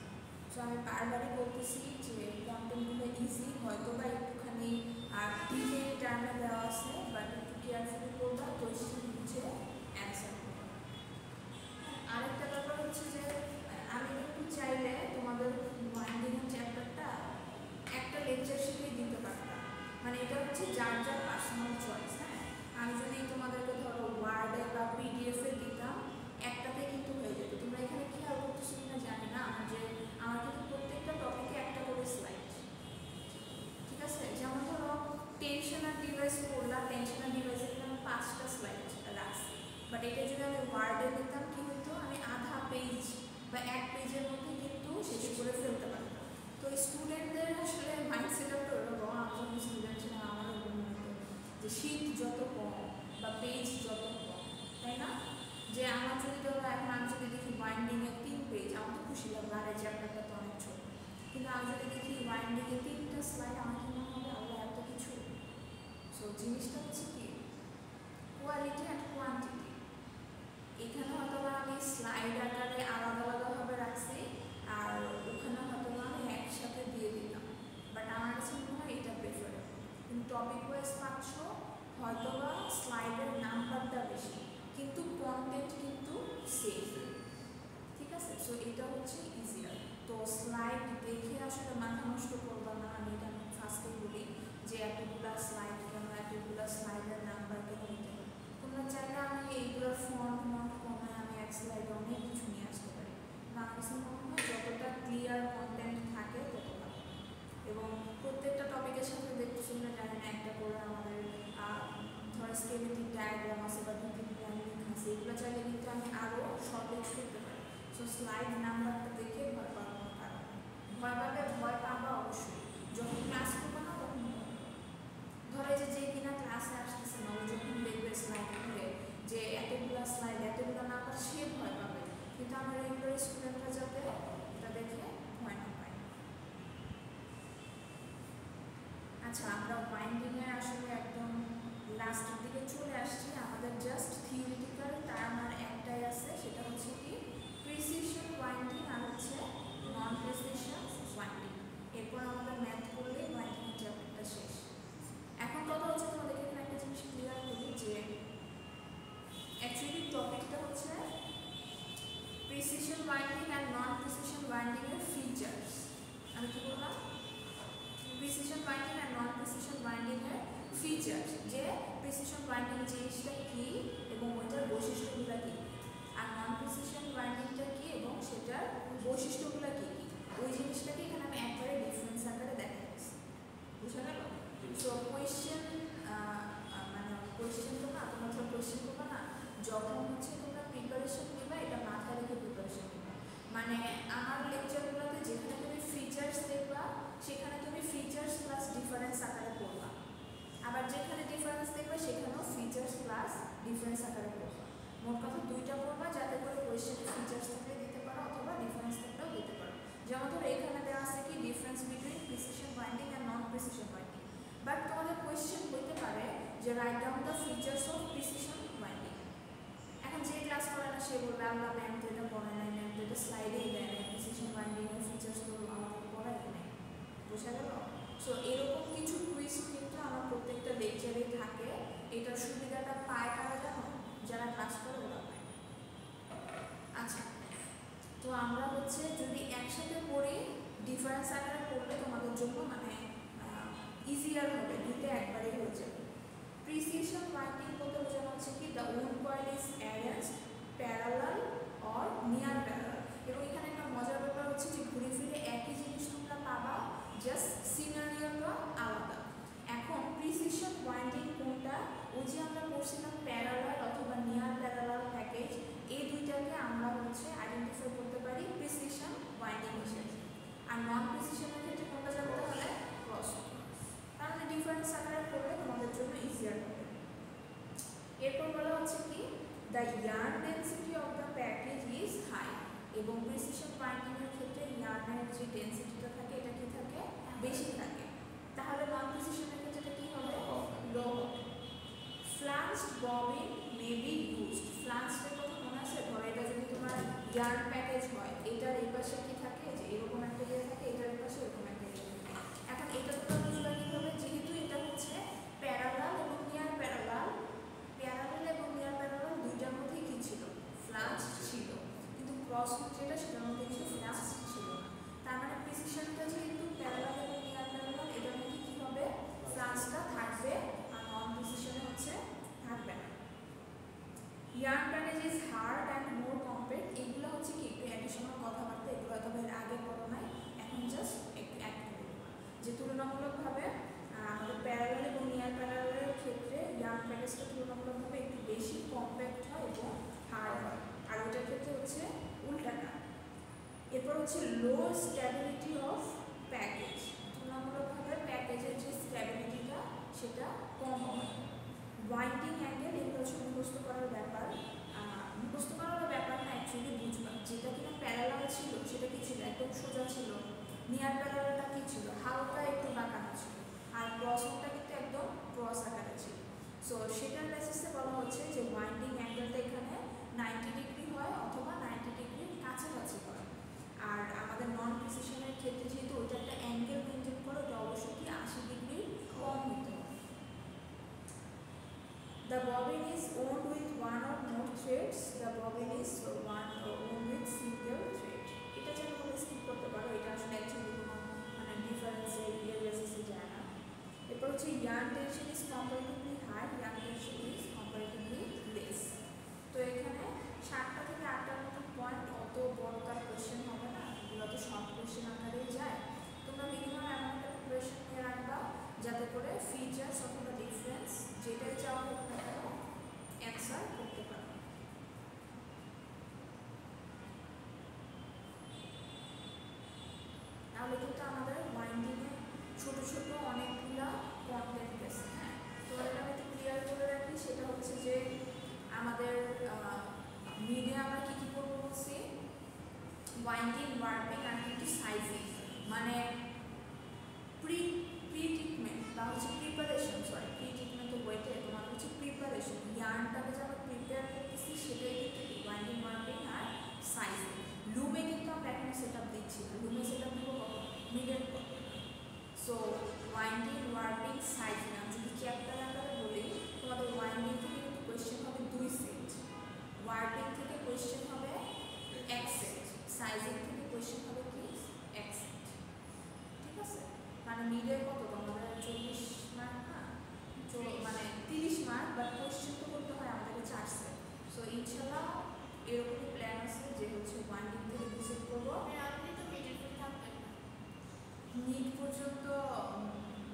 সো আমি বারবারই বলতেছি যে কন্টেন্টগুলো ইজি, হয়তো বা একটুখানি আর ডিলে টার্মে দেওয়া আছে, বাট একটু কেয়ারফুলি করবা, কোয়েশ্চেন বুঝে অ্যান্সার করবা। আরেকটা ব্যাপার হচ্ছে যে আমি কিন্তু চাইলে তোমাদের ওয়াইন্ডিংয়ের চ্যাপ্টারটা একটা লেকচার শিখেই দিতে পারতাম, মানে এটা হচ্ছে যার যার পার্সোনাল চয়েস। হ্যাঁ, আমি যদি তোমাদেরকে ধরো ওয়ার্ডে বা পিডিএফে দিতাম একটাতে কিন্তু হয়ে যেত। তোমরা এখানে খেয়াল করতেছো কিনা জানি না, যে আমার কিন্তু প্রত্যেকটা টপিকে একটা করে স্লাইড, ঠিক আছে? যেমন ধরো টেনশনাল ডিভাইস পড়লাম, টেনশনাল ডিভাইসের জন্য 5টা স্লাইড রাখছি, বাট এটা যদি আমি ওয়ার্ডে দিতাম কি হতো, আমি আধা পেজ বা 1 পেজের মধ্যে কিন্তু শেষ করে ফেলতে পারতাম। তো স্টুডেন্টদের আসলে মাইন্ডসেট তো এরকম, আমি স্টুডেন্ট ছিলাম, আমারও মনে হতো যে শীট যত কম বা পেজ যত কম, তাই না? যে আমার যদি ধরো এখন আমি যদি দেখি ওয়াইন্ডিংয়ে 3 পেজ, আমার তো খুশি লাগবে, আর এই চ্যাপ্টারটা তো অনেক ছোট, কিন্তু আমি যদি দেখি ওয়াইন্ডিংয়ে 3টা স্লাইড, আমার কি মনে হবে আল্লাহ এত কিছু। সো জিনিসটা হচ্ছে কি কোয়ালিটি অ্যান্ড কোয়ান্টিটি। এখানে হয়তো আমি স্লাইড আকারে আলাদা আলাদাভাবে রাখছি, আর ওখানে হয়তো আমি একসাথে দিয়ে দিলাম, বাট আমার কাছে মনে হয় এটা প্রেফারেবল। কিন্তু টপিক ওয়াইজ পাচ্ছ হয়তো বা স্লাইডের নাম্বারটা বেশি, কিন্তু হচ্ছে ইজিয়ার। তো স্লাইড দেখে আসলে মাথা নষ্ট করবা না, আমি এটা ফার্স্টে বলি যে এতগুলা স্লাইড কেন, এতগুলা স্লাইডের নাম্বার কেন নিতে হবে। তোমরা চাইলে আমি এইগুলোর ফন্ট কমায় আমি এক স্লাইডে অনেক কিছু নিয়ে আসতে পারি। আমার কাছে মনে হয় যতটা ক্লিয়ার কন্টেন্ট থাকে তত ভালো। এবং প্রত্যেকটা টপিকের সাথে দেখতেছি না জানি না একটা করে আমাদের ধরো স্কেলেটিক ডায়াগ্রাম আছে বা দুটি প্ল্যানিং আছে, এগুলো চাইলে কিন্তু আমি আরও শর্টেজ করতে পারি। সো স্লাইড নাম্বারটা দেখে ভয় পাওয়ার কোনো কারণ নেই। ভয় পাবে, ভয় পাবা অবশ্যই যখন ক্লাস করবো না তখন ধরো যে কিনা ক্লাসে আসতেছে না, ও যখন দেখবে স্লাইড খুলে যে এতগুলো স্লাইড এতগুলো নাম্বার, সে ভয় পাবে। কিন্তু আমার রেগুলার স্টুডেন্টরা যাতে এটা দেখে ভয় না পায়। আচ্ছা, আমরা ওয়াইন্ডিংয়ে আসলে একদম লাস্টের দিকে চলে আসছি। আমাদের জাস্ট থিওরিটিক্যাল টার্ম আর একটাই আছে, সেটা হচ্ছে কি প্রিসিশন ওয়াইন্ডিং আর হচ্ছে নন প্রিসিশন ওয়াইন্ডিং। এরপর আমাদের ম্যাথ করলে ওয়াইন্ডিং চ্যাপ্টারটা শেষ। এখন কথা হচ্ছে তোমাদেরকে এখানে একটা জিনিস ক্লিয়ার করি যে অ্যাকচুয়ালি টপিকটা হচ্ছে প্রিসিশন ওয়াইন্ডিং আর নন প্রিসিশন ওয়াইন্ডিং এর ফিচার্স। আমি কি বললাম? প্রিসিশন ওয়াইন্ডিং আর নন প্রিসিশন ওয়াইন্ডিং এর ফিচার্স, যে প্রিসিশন ওয়াইন্ডিং জিনিসটা কি এবং ওইটার বৈশিষ্ট্যগুলো কি, আর নন প্রিসিশন ওয়াইন্ডিংটা কি এবং সেটার বৈশিষ্ট্যগুলো কি কি, ওই জিনিসটাকে এখানে আমি একবারে ডিফারেন্স আকারে দেখাচ্ছি। বুঝা গেল? সো কোয়েশ্চেন মানে কোয়েশ্চেন তো না, তোমরা তো কোয়েশ্চেন করবে না যখন হচ্ছে তোমরা প্রিপারেশন নেবে, এটা মাথায় রেখে প্রিপারেশন নেবে। মানে আমার লেকচারগুলোতে যেখানে তুমি ফিচার্স দেখবা সেখানে তুমি ফিচার্স প্লাস ডিফারেন্স আকারে পড়বা, আবার যেখানে ডিফারেন্স দেখবে সেখানেও ফিচার্স প্লাস ডিফারেন্স আকারে পড়বা। মোট কথা দুইটা পড়বা যাতে করে কোয়েশ্চেনে ফিচার্স থাকলে দিতে পারো অথবা ডিফারেন্স থাকলেও দিতে পারো। যেমন ধরো এখানে দেওয়া আছে কি ডিফারেন্স বিটুইন প্রিসিশন ওয়াইন্ডিং আর নন প্রিসিশন ওয়াইন্ডিং, বাট তোমাদের কোয়েশ্চেন হইতে পারে যে write down the features of precision winding. এখন যে ক্লাস করে না সে বলবে আল্লাহ ম্যাম তো এটা পড়ে নাই, ম্যাম তো এটা স্লাইডেই দেয় না, প্রিসিশন ওয়াইন্ডিং এর ফিচার্স তো আমাদের পড়াই নাই। বোঝা গেল? সো এরকম কিছু কুইজ কিন্তু আমার প্রত্যেকটা লেকচারেই থাকে। এটার সুবিধাটা পায় কারা জানো? যারা ক্লাস করে ওরা পায়। আচ্ছা, তো আমরা হচ্ছে যদি একসাথে পড়ি ডিফারেন্স আকারে পড়লে তোমাদের জন্য মানে ইজিয়ার হবে, দুইটা একবারেই হয়ে যাবে। প্রিসিশন ওয়াইন্ডিং বলতে বোঝানো হচ্ছে কি the wound coil is arranged parallel or near parallel. এবং এখানে একটা মজার ব্যাপার হচ্ছে যে ঘুরে ফিরে একই জিনিস তোমরা পাবা, জাস্ট সিনারিওটা আলাদা। এখন প্রিসিশন ওয়াইন্ডিং কোনটা? ওই যে আমরা পড়ছিলাম প্যারালাল অথবা নিয়ার প্যারালাল প্যাকেজ, এই দুইটাকে আমরা হচ্ছে আইডেন্টিফাই করতে পারি প্রিসিশন ওয়াইন্ডিং হিসেবে। আর নন প্রিসিশনের ক্ষেত্রে কোনটা জানতে হলে ক্রস, তাহলে ডিফারেন্স আকারে পড়লে তোমাদের জন্য ইজিয়ার হবে। এরপর বলা হচ্ছে কি the yarn density of the package is high. এবং প্রিসিশন ওয়াইন্ডিং এর ক্ষেত্রে ইয়ার্নের যে ডেন্সিটিটা থাকে এটা কি থাকে? বেশি থাকে। তাহলে নন প্রিসিশনের ক্ষেত্রে কি হবে? লো হবে। ফ্লাঞ্জড ববিন মে বি ইউজড। ফ্লাঞ্জডের কথা মনে আছে? ধরো এটা যদি তোমার ইয়ার্ন প্যাকেজ হয়, এটার এই পাশে কি থাকে যে এরকম একটা ইয়ে থাকে, এটার এই পাশে এরকম একটা ইয়ে থাকে। এখন এটা তোমরা বুঝবা কিভাবে? যেহেতু এটা হচ্ছে প্যারালাল এবং নিয়ার প্যারালাল, প্যারালাল এবং নিয়ার প্যারালাল দুইটার মধ্যেই কি ছিল? ফ্লাঞ্জ ছিল, কিন্তু ক্রস যেটা সেটার মধ্যে কিছু ফ্লাঞ্জ ছিল না। তার মানে প্রিসিশনটা যেহেতু প্যারালাল এবং নিয়ার প্যারালাল, এটার মধ্যে কি হবে? ফ্লাঞ্জটা থাকবে, আর নন প্রিসিশনে হচ্ছে থাকবে না। Yarn package is hard and more compact. এগুলো হচ্ছে কি একটু অ্যাডিশনাল কথাবার্তা, এগুলো হয়তো এর আগে পড়ো নাই, এখন জাস্ট একটু অ্যাড করে দেবো যে তুলনামূলকভাবে আমাদের প্যারালাল এবং নিয়ার প্যারালালের ক্ষেত্রে ইয়ার্ন প্যাকেজটা তুলনামূলকভাবে একটু বেশি কম্প্যাক্ট হয় এবং হার্ড হয়, আর ওটার ক্ষেত্রে হচ্ছে উল্টাটা। এরপর হচ্ছে লো স্ট্যাবিলিটি অফ প্যাকেজ। তুলনামূলকভাবে প্যাকেজের যে স্ট্যাবিলিটিটা সেটা কম হয়। ওয়াইন্ডিং অ্যাঙ্গেল, এগুলো হচ্ছে মুখস্থ করার ব্যাপার। মুখস্থ করার ব্যাপার না, অ্যাকচুয়ালি বুঝবা যেটা কিনা প্যারালাল ছিল সেটা কি ছিল? একদম সোজা ছিল। নিয়ার প্যারালালটা কি ছিল? হালকা একটু বাঁকানো ছিল। আর ক্রসটা কিন্তু একদম ক্রস আকারে ছিল। সো সেটার বেসিসে বলা হচ্ছে যে ওয়াইন্ডিং অ্যাঙ্গেলটা এখানে 90 ডিগ্রি হয় অথবা 90 ডিগ্রির কাছাকাছি হয়। আর আমাদের নন প্রিসিশনের ক্ষেত্রে যেহেতু ওইটা একটা অ্যাঙ্গেল মেনটেন করে, ওটা অবশ্যই কি 80 ডিগ্রি কম হতে হবে। The bobbin is wound with one or more threads. The bobbin is wound with single thread. এটা শর্ট কোয়েশ্চেন আকারেই যায়, তোমরা মিনিমাম এমন একটা প্রিপারেশন নিয়ে রাখবা যাতে করে ফিচার্স অথবা ডিফারেন্স যেটাই চাওয়া হোক না কেন অ্যান্সার করতে পারো। তাহলে কিন্তু আমাদের ওয়াইন্ডিংয়ে ছোট ছোট অনেকগুলা কন্টেন্ট গেছে। হ্যাঁ, তো এটা আমি একটু ক্লিয়ার করে রাখি, সেটা হচ্ছে যে আমাদের মিডে আমরা কী কী করবো বলছি, ওয়াইন্ডিং, ওয়ার্পিং আর কিন্তু সাইজিং, মানে প্রি ট্রিটমেন্ট বা হচ্ছে প্রিপারেশন, সরি প্রি ট্রিটমেন্ট তো ওয়েটে, তোমার হচ্ছে প্রিপারেশন, ইয়ার্নটাকে যে আমরা প্রিপেয়ার করতেছি সেটাই কিন্তু ওয়াইন্ডিং, ওয়ার্পিং আর সাইজিং। লুমে কিন্তু আমরা এখানে সেট আপ দিচ্ছি না, লুমে সেট আপ দিব মিডের পর। সো ওয়াইন্ডিং, ওয়ার্পিং, সাইজিং আমি যদি চ্যাপ্টার আকারে বলি, তোমাদের ওয়াইন্ডিং থেকে কিন্তু কোয়েশ্চেন হবে 2 সেট, ওয়ার্পিং থেকে কোয়েশ্চেন হবে 1 সেট, সাইজিং থেকে কোয়েশ্চেন হবে কি 1 সেট। ঠিক আছে, মানে মিডে কত তোমাদের 40 মার্ক না, মানে 30 মার্ক, বাট কোয়েশ্চেন তো করতে হয় আমাদেরকে 4 সেট। সো ইনশাআল্লাহ এরকমই প্ল্যান আছে যে হচ্ছে ওয়াইন্ডিং থেকে 2 সেট করবো। আপনি তো মিডের পর থাকবেন না, মিড পর্যন্ত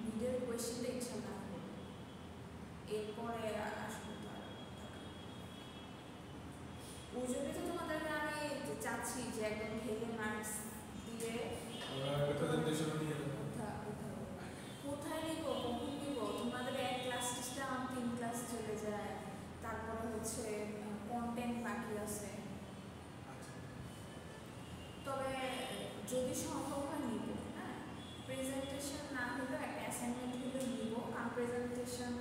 মিডের কোয়েশ্চেনটা ইনশাআল্লাহ করবো, এরপরে আসবো তো আর ওই জন্যই তো তোমাদেরকে আমি চাচ্ছি যে একদম ঢেলে মার্কস দিয়ে কোথায় নিব, কখন নিব, তোমাদের এক ক্লাস টেস্টে আমার 3 ক্লাস চলে যায়, তারপরে হচ্ছে কন্টেন্ট বাকি আছে। তবে যদি সম্ভব হয় নিব, হ্যাঁ প্রেজেন্টেশন না হলেও একটা অ্যাসাইনমেন্ট হলেও নিব, কারণ প্রেজেন্টেশন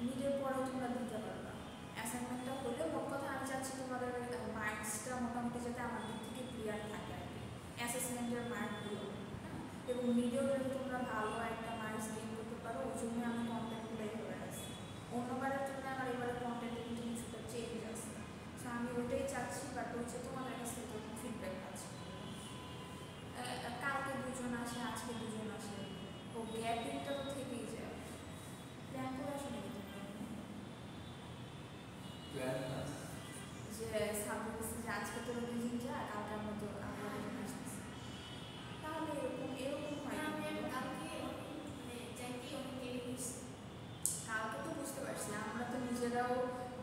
মিডের পরেও তোমরা দিতে পারবা, অ্যাসাইনমেন্টটা হলেও মোট কথা আমি চাচ্ছি তোমাদের মার্কসটা মোটামুটি যাতে আমার দিক থেকে ক্লিয়ার থাকে আর কি, অ্যাসেসমেন্টের মার্কগুলো, হ্যাঁ, এবং মিডিয়াও যাতে তোমরা ভালো একটা মার্কস গেইন করতে পারো, ওই জন্য আমি কন্টেন্টগুলোই ধরে রাখছি। অন্যবারের জন্য আমার এবারে কন্টেন্টে কিন্তু কিছুটা চেঞ্জ আছে, সো আমি ওইটাই চাচ্ছি, বাট হচ্ছে তোমাদের কাছ থেকে ফিডব্যাক পাচ্ছি। কালকে 2 জন আসে, আজকে 2 জন আসে, ও গ্যাপিংটা তো থেকেই যায়, প্ল্যান করে আসলে যে সাবজেক্ট যে আজকে তোরা 2 জন যা, কালকে আমরা তো আমরা 2 জন আসতেছি, তাহলে এরকম হয়। আমি কালকে যাইতে অনেক দেরি হয়েছে, কালকে তো বুঝতে পারছি, আমরা তো নিজেরাও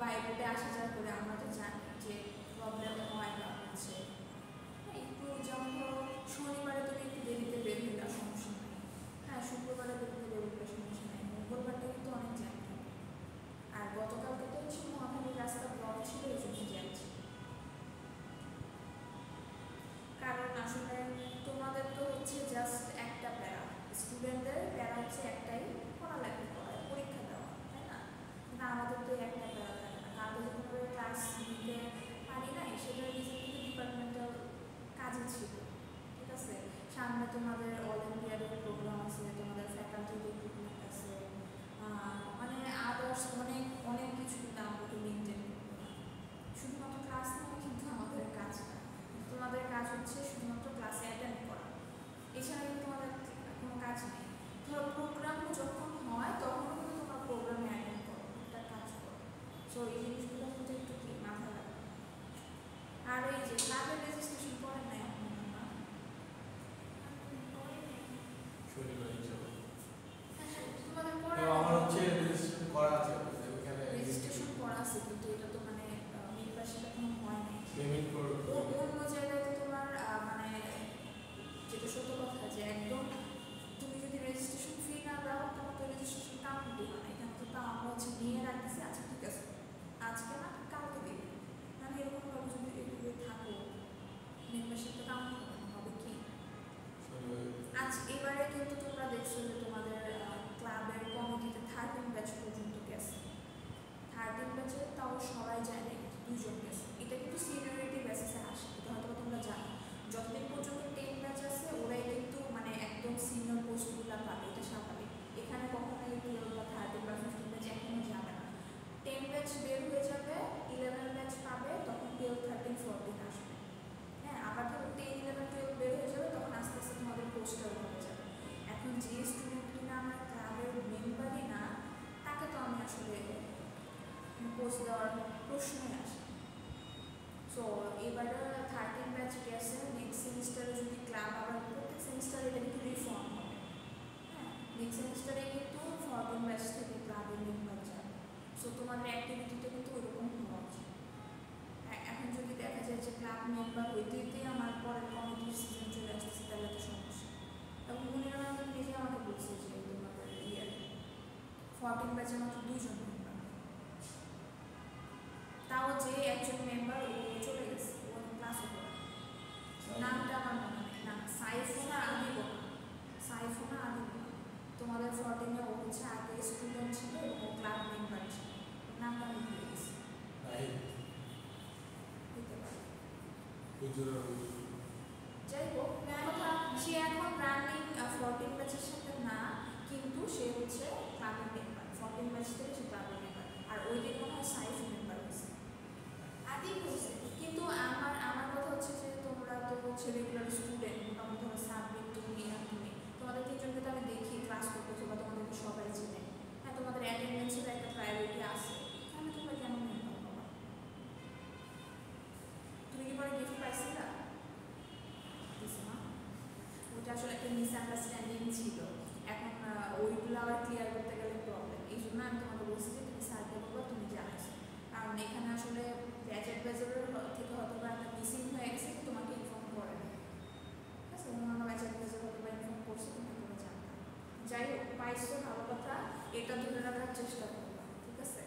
বাইরে আসা যাওয়া করে, আমরা তো জানি যে প্রবলেম হয় বা হচ্ছে একটু, যেমন ধরো শনিবারে তুমি একটু দেরিতে বের হইলে সমস্যা নেই, হ্যাঁ শুক্রবারে দেরিতে বের হইলে সমস্যা নেই, মঙ্গলবারটা কিন্তু অনেক জ্যাম থাকে, আর গতকালকে তো হচ্ছে মহাখালীর রাস্তা ব্লক ছিল, এই জন্য জ্যাম ছিল। কারণ আসলে তোমাদের তো হচ্ছে জাস্ট একটা প্যারা, স্টুডেন্টদের প্যারা হচ্ছে একটাই, পড়ালেখা করা, পরীক্ষা দেওয়া, তাই না? কিন্তু আমাদের তো একটা প্যারা থাকে না, কালকে যখন আমরা ক্লাস নিতে পারি নাই সেটা রিজন কিন্তু ডিপার্টমেন্টাল কাজে ছিল। ঠিক আছে, সামনে তোমাদের অলিম্পিয়াডের প্রোগ্রাম আছে, তোমাদের ফ্যাকাল্টির রিক্রুটমেন্ট আছে, মানে আদার্স অনেক অনেক কিছু কিন্তু আমাকে মেনটেন করতে হয়। শুধুমাত্র ক্লাস নেওয়া কিন্তু আমাদের কাজ না, তোমাদের কাজ হচ্ছে শুধুমাত্র ক্লাসে অ্যাটেন্ড করা, এছাড়া কিন্তু তোমাদের কোনো কাজ নেই। ধরো প্রোগ্রাম যখন হয় তখনও কিন্তু তোমরা প্রোগ্রামে অ্যাটেন্ড করো, একটা কাজ করো, সো এই জিনিসগুলো কিন্তু একটু কি মাথায় রাখো। আর এই যে ক্লাবের রেজিস্ট্রেশন করেন নাই আপনারা না? তোমাদের রেজিস্ট্রেশন করা আছে, কিন্তু এটা তো মানে মেম্বারশিপ এখনো হয় নাই, অন্য জায়গায় তো তোমার মানে যেটা সত্য কথা যে একদম তুমি যদি রেজিস্ট্রেশন ফি না দাও তোমার তো রেজিস্ট্রেশন কাউন্টই হয় না, এখানে তো তা আমরা হচ্ছে নিয়ে রাখতেছি, আচ্ছা ঠিক আছে আজকে না কাউকে দিই, মানে এরকমভাবে যদি এগুলো থাকো মেম্বারশিপ তো কাউন্ট হবে কি। আজ এবারে কিন্তু তোমরা দেখছো যে তোমাদের ক্লাবের কমিটিতে 13 ব্যাচ পর্যন্ত গেছে, 13 ব্যাচে তাও সবাই যায় না, 2 জন গেছে, এটা কিন্তু সিনিয়রিটি বেসিসে আসে, এটা হয়তো তোমরা জানো, যতদিন পর্যন্ত 10 ব্যাচ আছে ওরাই কিন্তু মানে একদম সিনিয়র পোস্টগুলো পাবে, এটা স্বাভাবিক, এখানে কখনোই 12 বা 13 বা 15 ব্যাচ এখনো যাবে না, 10 ব্যাচ বের হয়ে যাবে, 11 ব্যাচ পাবে, তখন 12, 13, 14 আসবে, হ্যাঁ আবার ধরো 10, 11, 12 বের হয়ে যাবে, তখন আস্তে আস্তে তোমাদের পোস্টার হয়ে যাবে। এখন যে স্টুডেন্ট কিনা আমার ক্লাবের মেম্বারই না, তাকে তো আমি আসলে পোস্ট দেওয়ার প্রশ্নই আসে। সো এবারে 13 ব্যাচ গেছে, নেক্সট সেমিস্টার হইতে আমার পরের কমিটির সিজন চলে আসতেছে, তাহলে তো সমস্যা। এবং উনিরা আমাকে নিজে আমাকে বলছে যে তোমাদের ইয়ার 14 ব্যাচে মাত্র 2 জন মেম্বার, তাও যে একজন মেম্বার ও চলে গেছে, ও ক্লাসও করে নামটা আমার মনে নেই। না সাইফোনা আদিব না, সাইফোনা আদিব না। তোমাদের 14-এ ও হচ্ছে আগে স্টুডেন্ট ছিল এবং ও ক্লাব মেম্বার ছিল, নামটা আমি ভুলে গেছি। হতে পারে। যাই হোক, কথা সে এখন রানিং 14 ব্যাচের সাথে না, কিন্তু সে হচ্ছে ক্লাবের মেম্বার। 14 ব্যাচ থেকে সে ক্লাবের মেম্বার। আর ওই দিন মনে হয় সাইফ মেম্বার হয়েছে, আদি হয়েছে। কিন্তু আমার কথা হচ্ছে যে তোমরা তো হচ্ছে রেগুলার স্টুডেন্ট, মোটামুটি ধরো সাবমিট তুমি আর তুমি, তোমাদের তিনজনকে তো আমি দেখি ক্লাস করতেছো বা তোমাদেরকে সবাই চেনে। হ্যাঁ, তোমাদের অ্যাটেন্ডেন্সের একটা প্রায়োরিটি আছে, তাহলে তোমরা কেন মেম্বার হবা? তুমি কি পরে গিফট পাইছিলা? দিছো না? ওটা আসলে একটা মিসআন্ডারস্ট্যান্ডিং ছিল। এখন ওইগুলো আবার ক্লিয়ার করতে গেলে প্রবলেম। এই জন্য আমি তোমাকে বলছি যে তুমি স্যারকে বলবো, তুমি জানাইছো। কারণ এখানে আসলে ব্যাচের ব্যাচের থেকে হয়তো বা একটা মিসিং হয়ে গেছে, তোমাকে ইনফর্ম করে না। ঠিক আছে, অন্যান্য ব্যাচের ব্যাচের হয়তো বা ইনফর্ম করছে, তুমি কোনো জানো না। যাই হোক, পাইছো ভালো কথা, এটা ধরে রাখার চেষ্টা করবা। ঠিক আছে,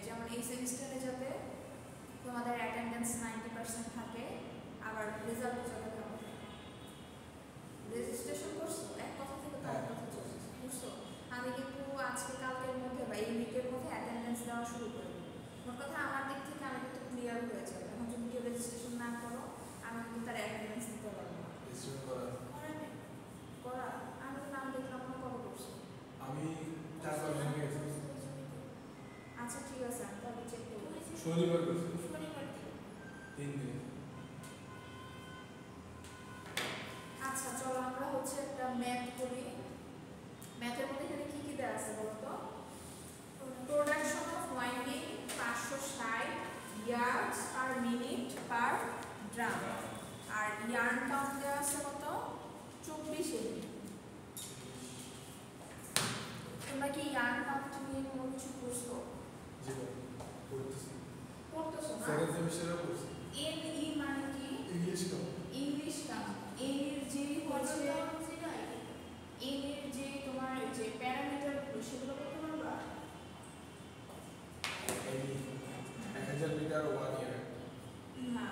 যেমন এই সেমিস্টারে যাতে তোমাদের অ্যাটেন্ডেন্স 90% থাকে, আবার রেজাল্টও যাতে ভালো থাকে। রেজিস্ট্রেশন করছো, এক কথা থেকে তো আরেক কথা চলছে, বুঝছো? আমি কিন্তু আজকে কালকের মধ্যে বা এই উইকের মধ্যে অ্যাটেন্ডেন্স দেওয়া শুরু করবো। মোট কথা আমার দিক থেকে আমি কিন্তু ক্লিয়ার হয়ে যাবে। এখন যদি কেউ রেজিস্ট্রেশন না করো, আমি কিন্তু তার অ্যাটেন্ডেন্স দিতে পারবো না। করা আমি তো নাম দেখলাম না, কবে করছো? আমি 4-5 দিন গেছি। আচ্ছা ঠিক আছে, আমি তাহলে চেক করবো। শনিবার করছি, শনিবার দিন 3 দিন। আচ্ছা চলো আমরা হচ্ছে একটা ম্যাথ করি। ম্যাথের মধ্যে এখানে কি কি দেওয়া আছে বলো তো? Production of winding 560 yards per minute per drum. আর ইয়ার্ন কাউন্ট দেওয়া আছে কত? 24 এমনি। তোমরা কি ইয়ার্ন কাউন্ট নিয়ে কোনো কিছু করছো? যেটা পড়তেছি পড়তেছো না? সেকেন্ড সেমিস্টারে পড়ছি। এনই মানে কি? ইংলিশ তো ইংলিশ কাউন্ট। এর যে হচ্ছে এর যে তোমার যে প্যারামিটারগুলো সেগুলো করতে পারবা? এই 1000 মিটার 1 ইয়ার। না।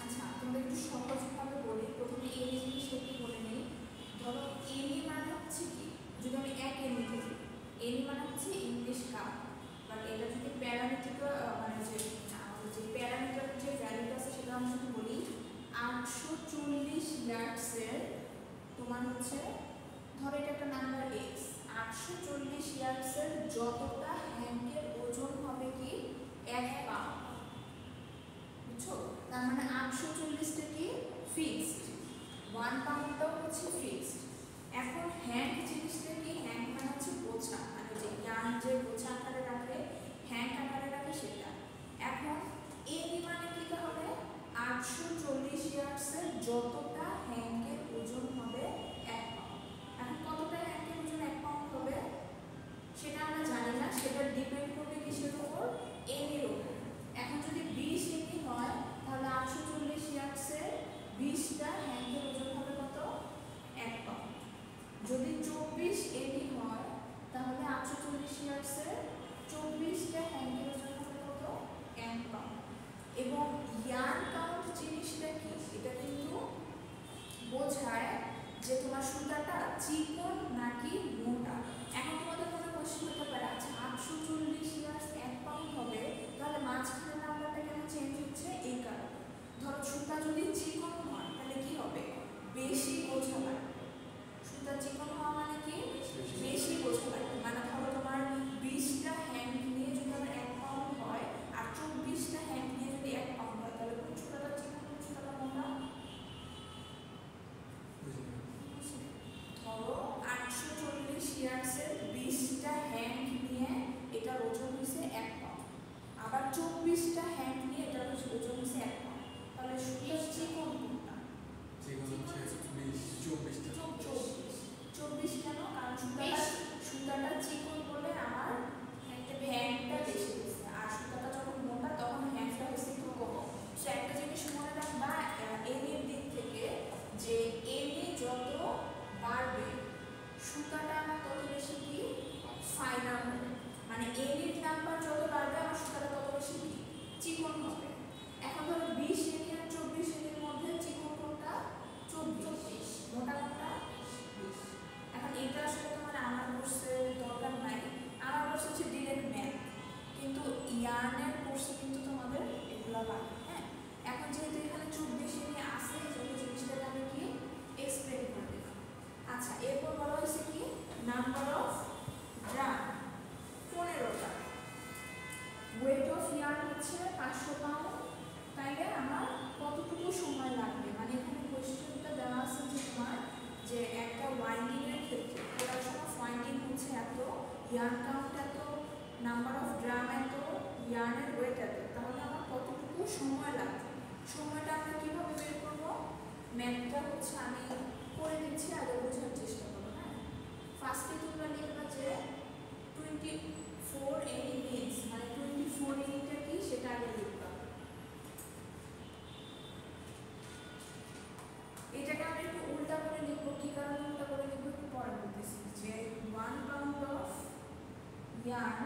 আচ্ছা তোমাদের একটু সহজভাবে বলি, প্রথমে এনি জিনিস একটু বলে নিই। ধরো এনি মানে হচ্ছে কি, যদি আমি এক এনি ধরি, এনি মানে হচ্ছে ইংলিশ কাপ, বাট এটা যদি প্যারামিটার মানে যে আমাদের যে প্যারামিটার যে ভ্যালুটা আছে সেটা আমি যদি বলি 840 ইয়ার্ডসের, তোমার হচ্ছে ধরো এটা একটা নাম্বার এক্স, 840 ইয়ার্ডসের যতটা হ্যাঙ্কের ওজন হবে কি 1 পাউন্ড। বুঝছো? তার মানে 840টা কি ফিক্সড, 1 পাউন্ডটাও হচ্ছে ফিক্সড। এখন হ্যান্ড জিনিসটা কি? হ্যান্ড মানে হচ্ছে বোঝা, মানে যে ইয়ার্ন যে বোঝা আকারে রাখে, হ্যান্ড আকারে রাখে সেটা। এখন এনি মানে কি তাহলে? 840 ইয়ার্ডসের যতটা হ্যাঙ্কের ওজন হবে 1 পাউন্ড। এখন কতটা হ্যাঙ্কের ওজন 1 পাউন্ড হবে সেটা আমরা জানি না, সেটা ডিপেন্ড করবে কিসের উপর? এনির উপর। এখন যদি 20 এনি হয় তাহলে 840 ইয়ার্ডসের 20টা হ্যাঙ্কের ওজন হবে কত? 1 পাউন্ড। যদি 24 এনি হয় তাহলে 840 ইয়ার্ডসের 24টা হ্যাঙ্কের ওজন হবে কত? 1 পাউন্ড। এবং ইয়ার্ন কাউন্ট জিনিসটা কি? এটা কিন্তু বোঝায় যে তোমার সুতাটা চিকন নাকি মোটা। এখন তোমাদের মনে কোশ্চেন হতে পারে, আচ্ছা 840 ইয়ার্স 1 পাউন্ড হবে, তাহলে মাঝখানে নাম্বারটা কেন চেঞ্জ হচ্ছে? এই কারণে। ধরো সুতা যদি চিকন হয় তাহলে কি হবে? বেশি বোঝা লাগবে। সুতা চিকন হওয়া মানে কি? বেশি বোঝা লাগবে, মানে সুতাটা চিকন বলে আমার হ্যান্ডটা বেশি গেছে, আর সুতাটা যখন মোটা তখন হ্যান্ডটা হচ্ছে একটু কম। সো একটা জিনিস মনে রাখবা এর দিক থেকে, যে এনে যত বাড়বে সুতাটা আমার তত বেশি কি ফাইনাল হবে, মানে এর নাম্বার যত বাড়বে আমার সুতাটা তত বেশি কি চিকন হবে। এখন ধরো 20 এনি আর 24 এনির মধ্যে চিকন কোনটা? 24, মোটা কোনটা? 20। এখন এটা আসলে তোমার আমার কোর্সে দরকার নাই, আমার কোর্স হচ্ছে ডিরেক্ট ম্যাথ, কিন্তু ইয়ার্নের কোর্সে কিন্তু তোমাদের এগুলো লাগবে। হ্যাঁ, এখন যেহেতু এখানে 24 এনি আছে, এই জিনিসটাকে আমি কি এক্সপ্লেন করে দিলাম। আচ্ছা, এরপর বলা হয়েছে কি নাম্বার অফ ড্রাম 15টা, ওয়েট অফ ইয়ার্ন হচ্ছে 500 পাউন্ড, তাইলে আমার কতটুকু সময় লাগবে, মানে এখানে কোশ্চেনটা দেওয়া আছে যে তোমার যে একটা ওয়াইন্ডিং এর ক্ষেত্রে প্রোডাকশন অফ ওয়াইন্ডিং হচ্ছে এত, ইয়ার্ন কাউন্ট এত, নাম্বার অফ ড্রাম এত, ইয়ার্নের ওয়েট এত, তাহলে আমার কতটুকু সময় লাগবে। সময়টা আমরা কিভাবে বের করব? ম্যাথটা হচ্ছে আমি করে দিচ্ছি, আগে বোঝার চেষ্টা করো। হ্যাঁ, ফার্স্টে তোমরা লিখবা যে 24 এনি মিনস, মানে 24 এনিটা কি সেটা আগে লিখবা। এটাকে আমরা একটু উল্টা করে লিখবো, কি কারণে উল্টা করে লিখবো একটু পরে বলতেছি, যে 1 pound of yarn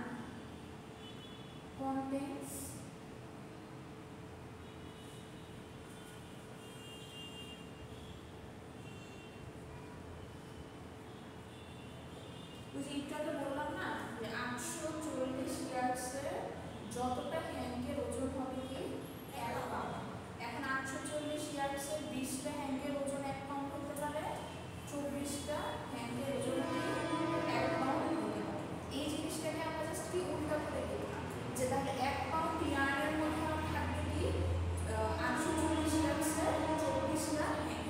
contains একটু বললাম না যে 840 ইয়ার্ডসে যতটা হ্যাঙ্গের ওজন হবে কি 1 পাউন্ড। এখন 840 ইয়ার্ডসের 20টা হ্যাঙ্গের ওজন 1 পাউন্ড হতে পারে, 24টা হ্যাঙ্গের ওজন কি 1 পাউন্ড হতে পারে। এই জিনিসটাকে আমরা জাস্ট কি উল্টা করে দিলাম, যে তাহলে 1 পাউন্ড ইয়ার্নের মধ্যে আমার থাকবে কি 840 ইয়ার্ডসের 24টা হ্যাঙ্গ।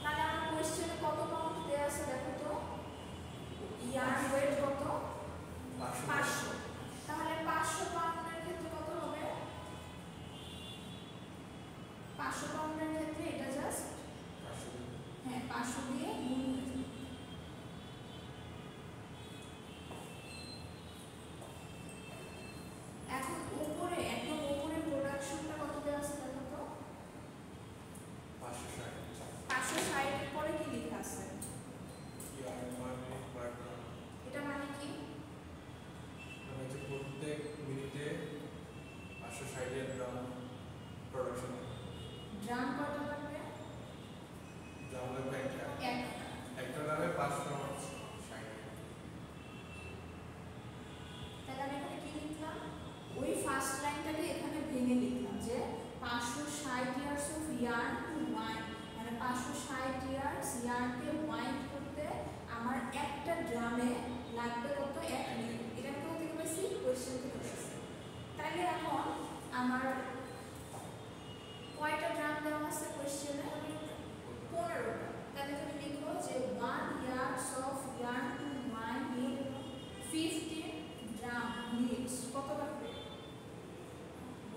তাহলে আমার কোশ্চেনে কত পাউন্ড দেয়া আছে দেখো তো, ইয়ার্ন ওয়েট কত? 500। তাহলে 500 পাউন্ডের ক্ষেত্রে কত হবে? 500 পাউন্ডের ক্ষেত্রে এটা জাস্ট 500 দিয়ে গুণ হয়ে যাবে। এখন উপরে একদম উপরে প্রোডাকশনটা কত দেওয়া আছে দেখো তো, 560 এর পরে কি লেখা আছে? এটা মানে কি? মানে যে প্রত্যেক মিনিটে 560 গ্রাম প্রোডাকশন। ড্রাম কত লাগবে? ড্রাম লাগবে একটা লাগবে 560। তাহলে আমি এখানে কি লিখলাম? ওই ফার্স্ট লাইনটাকে এখানে ভেঙে লিখলাম যে 560 yards of yarn to wind, মানে 560 ইয়ার্স ইয়ার্নকে ওয়াইন্ড করতে আমার একটা ড্রামে লাগবে কত? 1 মিনিট। এটা কোথা থেকে পেয়েছি? কোশ্চেন থেকে পেয়েছি। তাহলে এখন আমার কয়টা ড্রাম দেওয়া আছে কোশ্চেনে? 15টা। তাহলে তুমি লিখো যে 1 yards of yarn to wind in 15 drum needs কত লাগবে?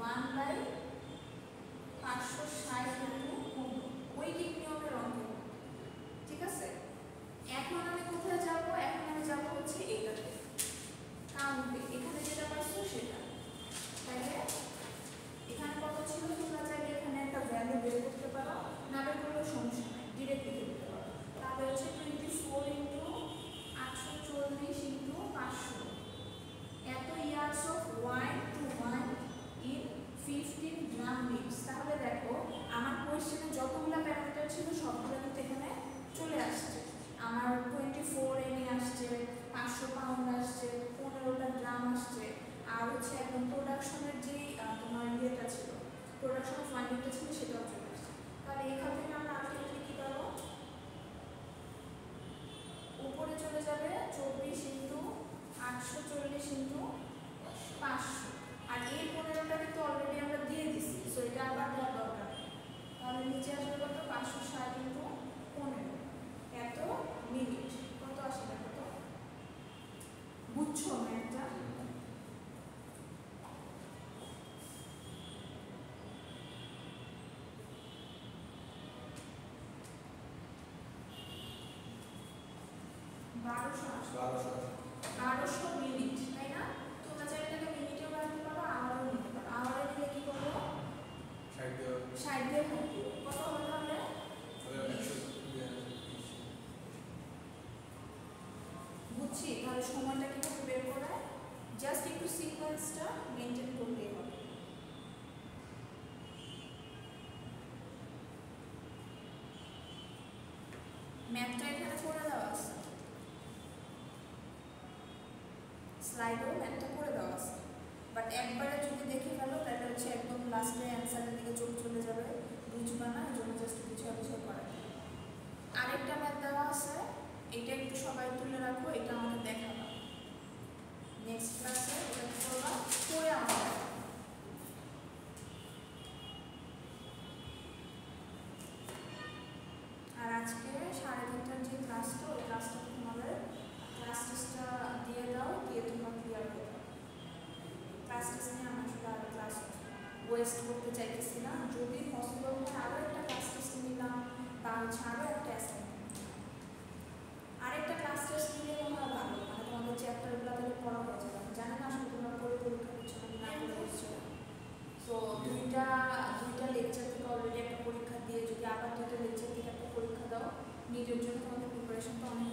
1/560 ঐকিক নিয়মের অঙ্ক। ঠিক আছে, এখন আমি কোথায় যাব? এখন আমি যাব হচ্ছে এইটাতে কাউন্টে, এখানে যেটা পাইছো সেটা। তাহলে এখানে কত ছিল? তোমরা চাইলে এখানে একটা ভ্যালু বের করতে পারো, না বের করলেও সমস্যা নাই, ডিরেক্ট লিখে দিতে পারো। তারপরে হচ্ছে 24 ইন্টু 840 ইন্টু 500 এত yards of wind to wind in 15 gram mix. তাহলে দেখো আমার কোশ্চেনে যতগুলো প্যারামিটার ছিল সবগুলো কিন্তু এখানে চলে আসছে। আমার 24 এনি আসছে, 500 পাউন্ড আসছে, 15টা গ্রাম আসছে, আর হচ্ছে একদম প্রোডাকশনের যে তোমার ইয়েটা ছিল, প্রোডাকশন অফ ওয়াইন্ডিংটা ছিল সেটাও চলে আসছে। তাহলে এখান থেকে আমরা আলটিমেটলি কি পাবো? উপরে চলে যাবে 24 ইন্টু 840 ইন্টু 500, আর এই 15টা কিন্তু অলরেডি আমরা দিয়ে দিছি, সো এটা আবার দেওয়ার দরকার নেই। তাহলে নিচে আসবে কত? 560 ইন্টু 15 এত মিনিট কত আসে দেখো তো, বুঝছো ম্যাথটা? 1200 1200 মিনিট, তাই না? তোমরা চাইলে এটাকে মিনিটেও বানাতে পারো, আওয়ারও নিতে পারো। আওয়ারে দিলে কি করবো? 60 দিয়ে ভাগ করবো। কত হবে তাহলে? বুঝছি। তাহলে সময়টা কিভাবে বের করে? জাস্ট একটু সিকোয়েন্সটা মেনটেন করলেই হবে। ম্যাথটা এখানে করে দেওয়া আছে, স্লাইডেও ম্যাথটা করে দেওয়া আছে, বাট একবারে যদি দেখে ফেলো তাহলে হচ্ছে একদম লাস্টে অ্যান্সারের দিকে চোখ চলে যাবে, বুঝবা না, এই জন্য জাস্ট বুঝিয়ে বুঝিয়ে করা। আরেকটা ম্যাথ দেওয়া আছে, এটা একটু সবাই তুলে রাখো, এটা আমাকে দেখাবা নেক্সট ক্লাসে। এটা করবা করে আমাকে দেখাবা। আর আজকে 3:30টার যে ক্লাসটা, ওই ক্লাসটা তোমাদের ক্লাস টেস্টটা দিয়ে দাও, দিয়ে তোমরা ক্লিয়ার করে দাও। ক্লাস টেস্ট নিয়ে আমরা আসলে আর ক্লাস ওয়েস্ট করতে চাইতেছি না, যদি পসিবল হয় আরও একটা ক্লাস টেস্ট নিলাম বা হচ্ছে আরও একটা অ্যাসাইনমেন্ট। আরেকটা ক্লাস টেস্ট নিলে মনে হয় ভালো, মানে তোমাদের চ্যাপ্টারগুলো তাহলে পড়া হয়ে যাবে। জানি না আসলে তোমরা পড়ে পরীক্ষা দিচ্ছ না করে দিচ্ছ। তো দুইটা লেকচার থেকে অলরেডি একটা পরীক্ষা দিয়ে যদি আবার দুইটা লেকচার থেকে একটা পরীক্ষা দাও, নিজের জন্য তোমাদের প্রিপারেশনটা অনেক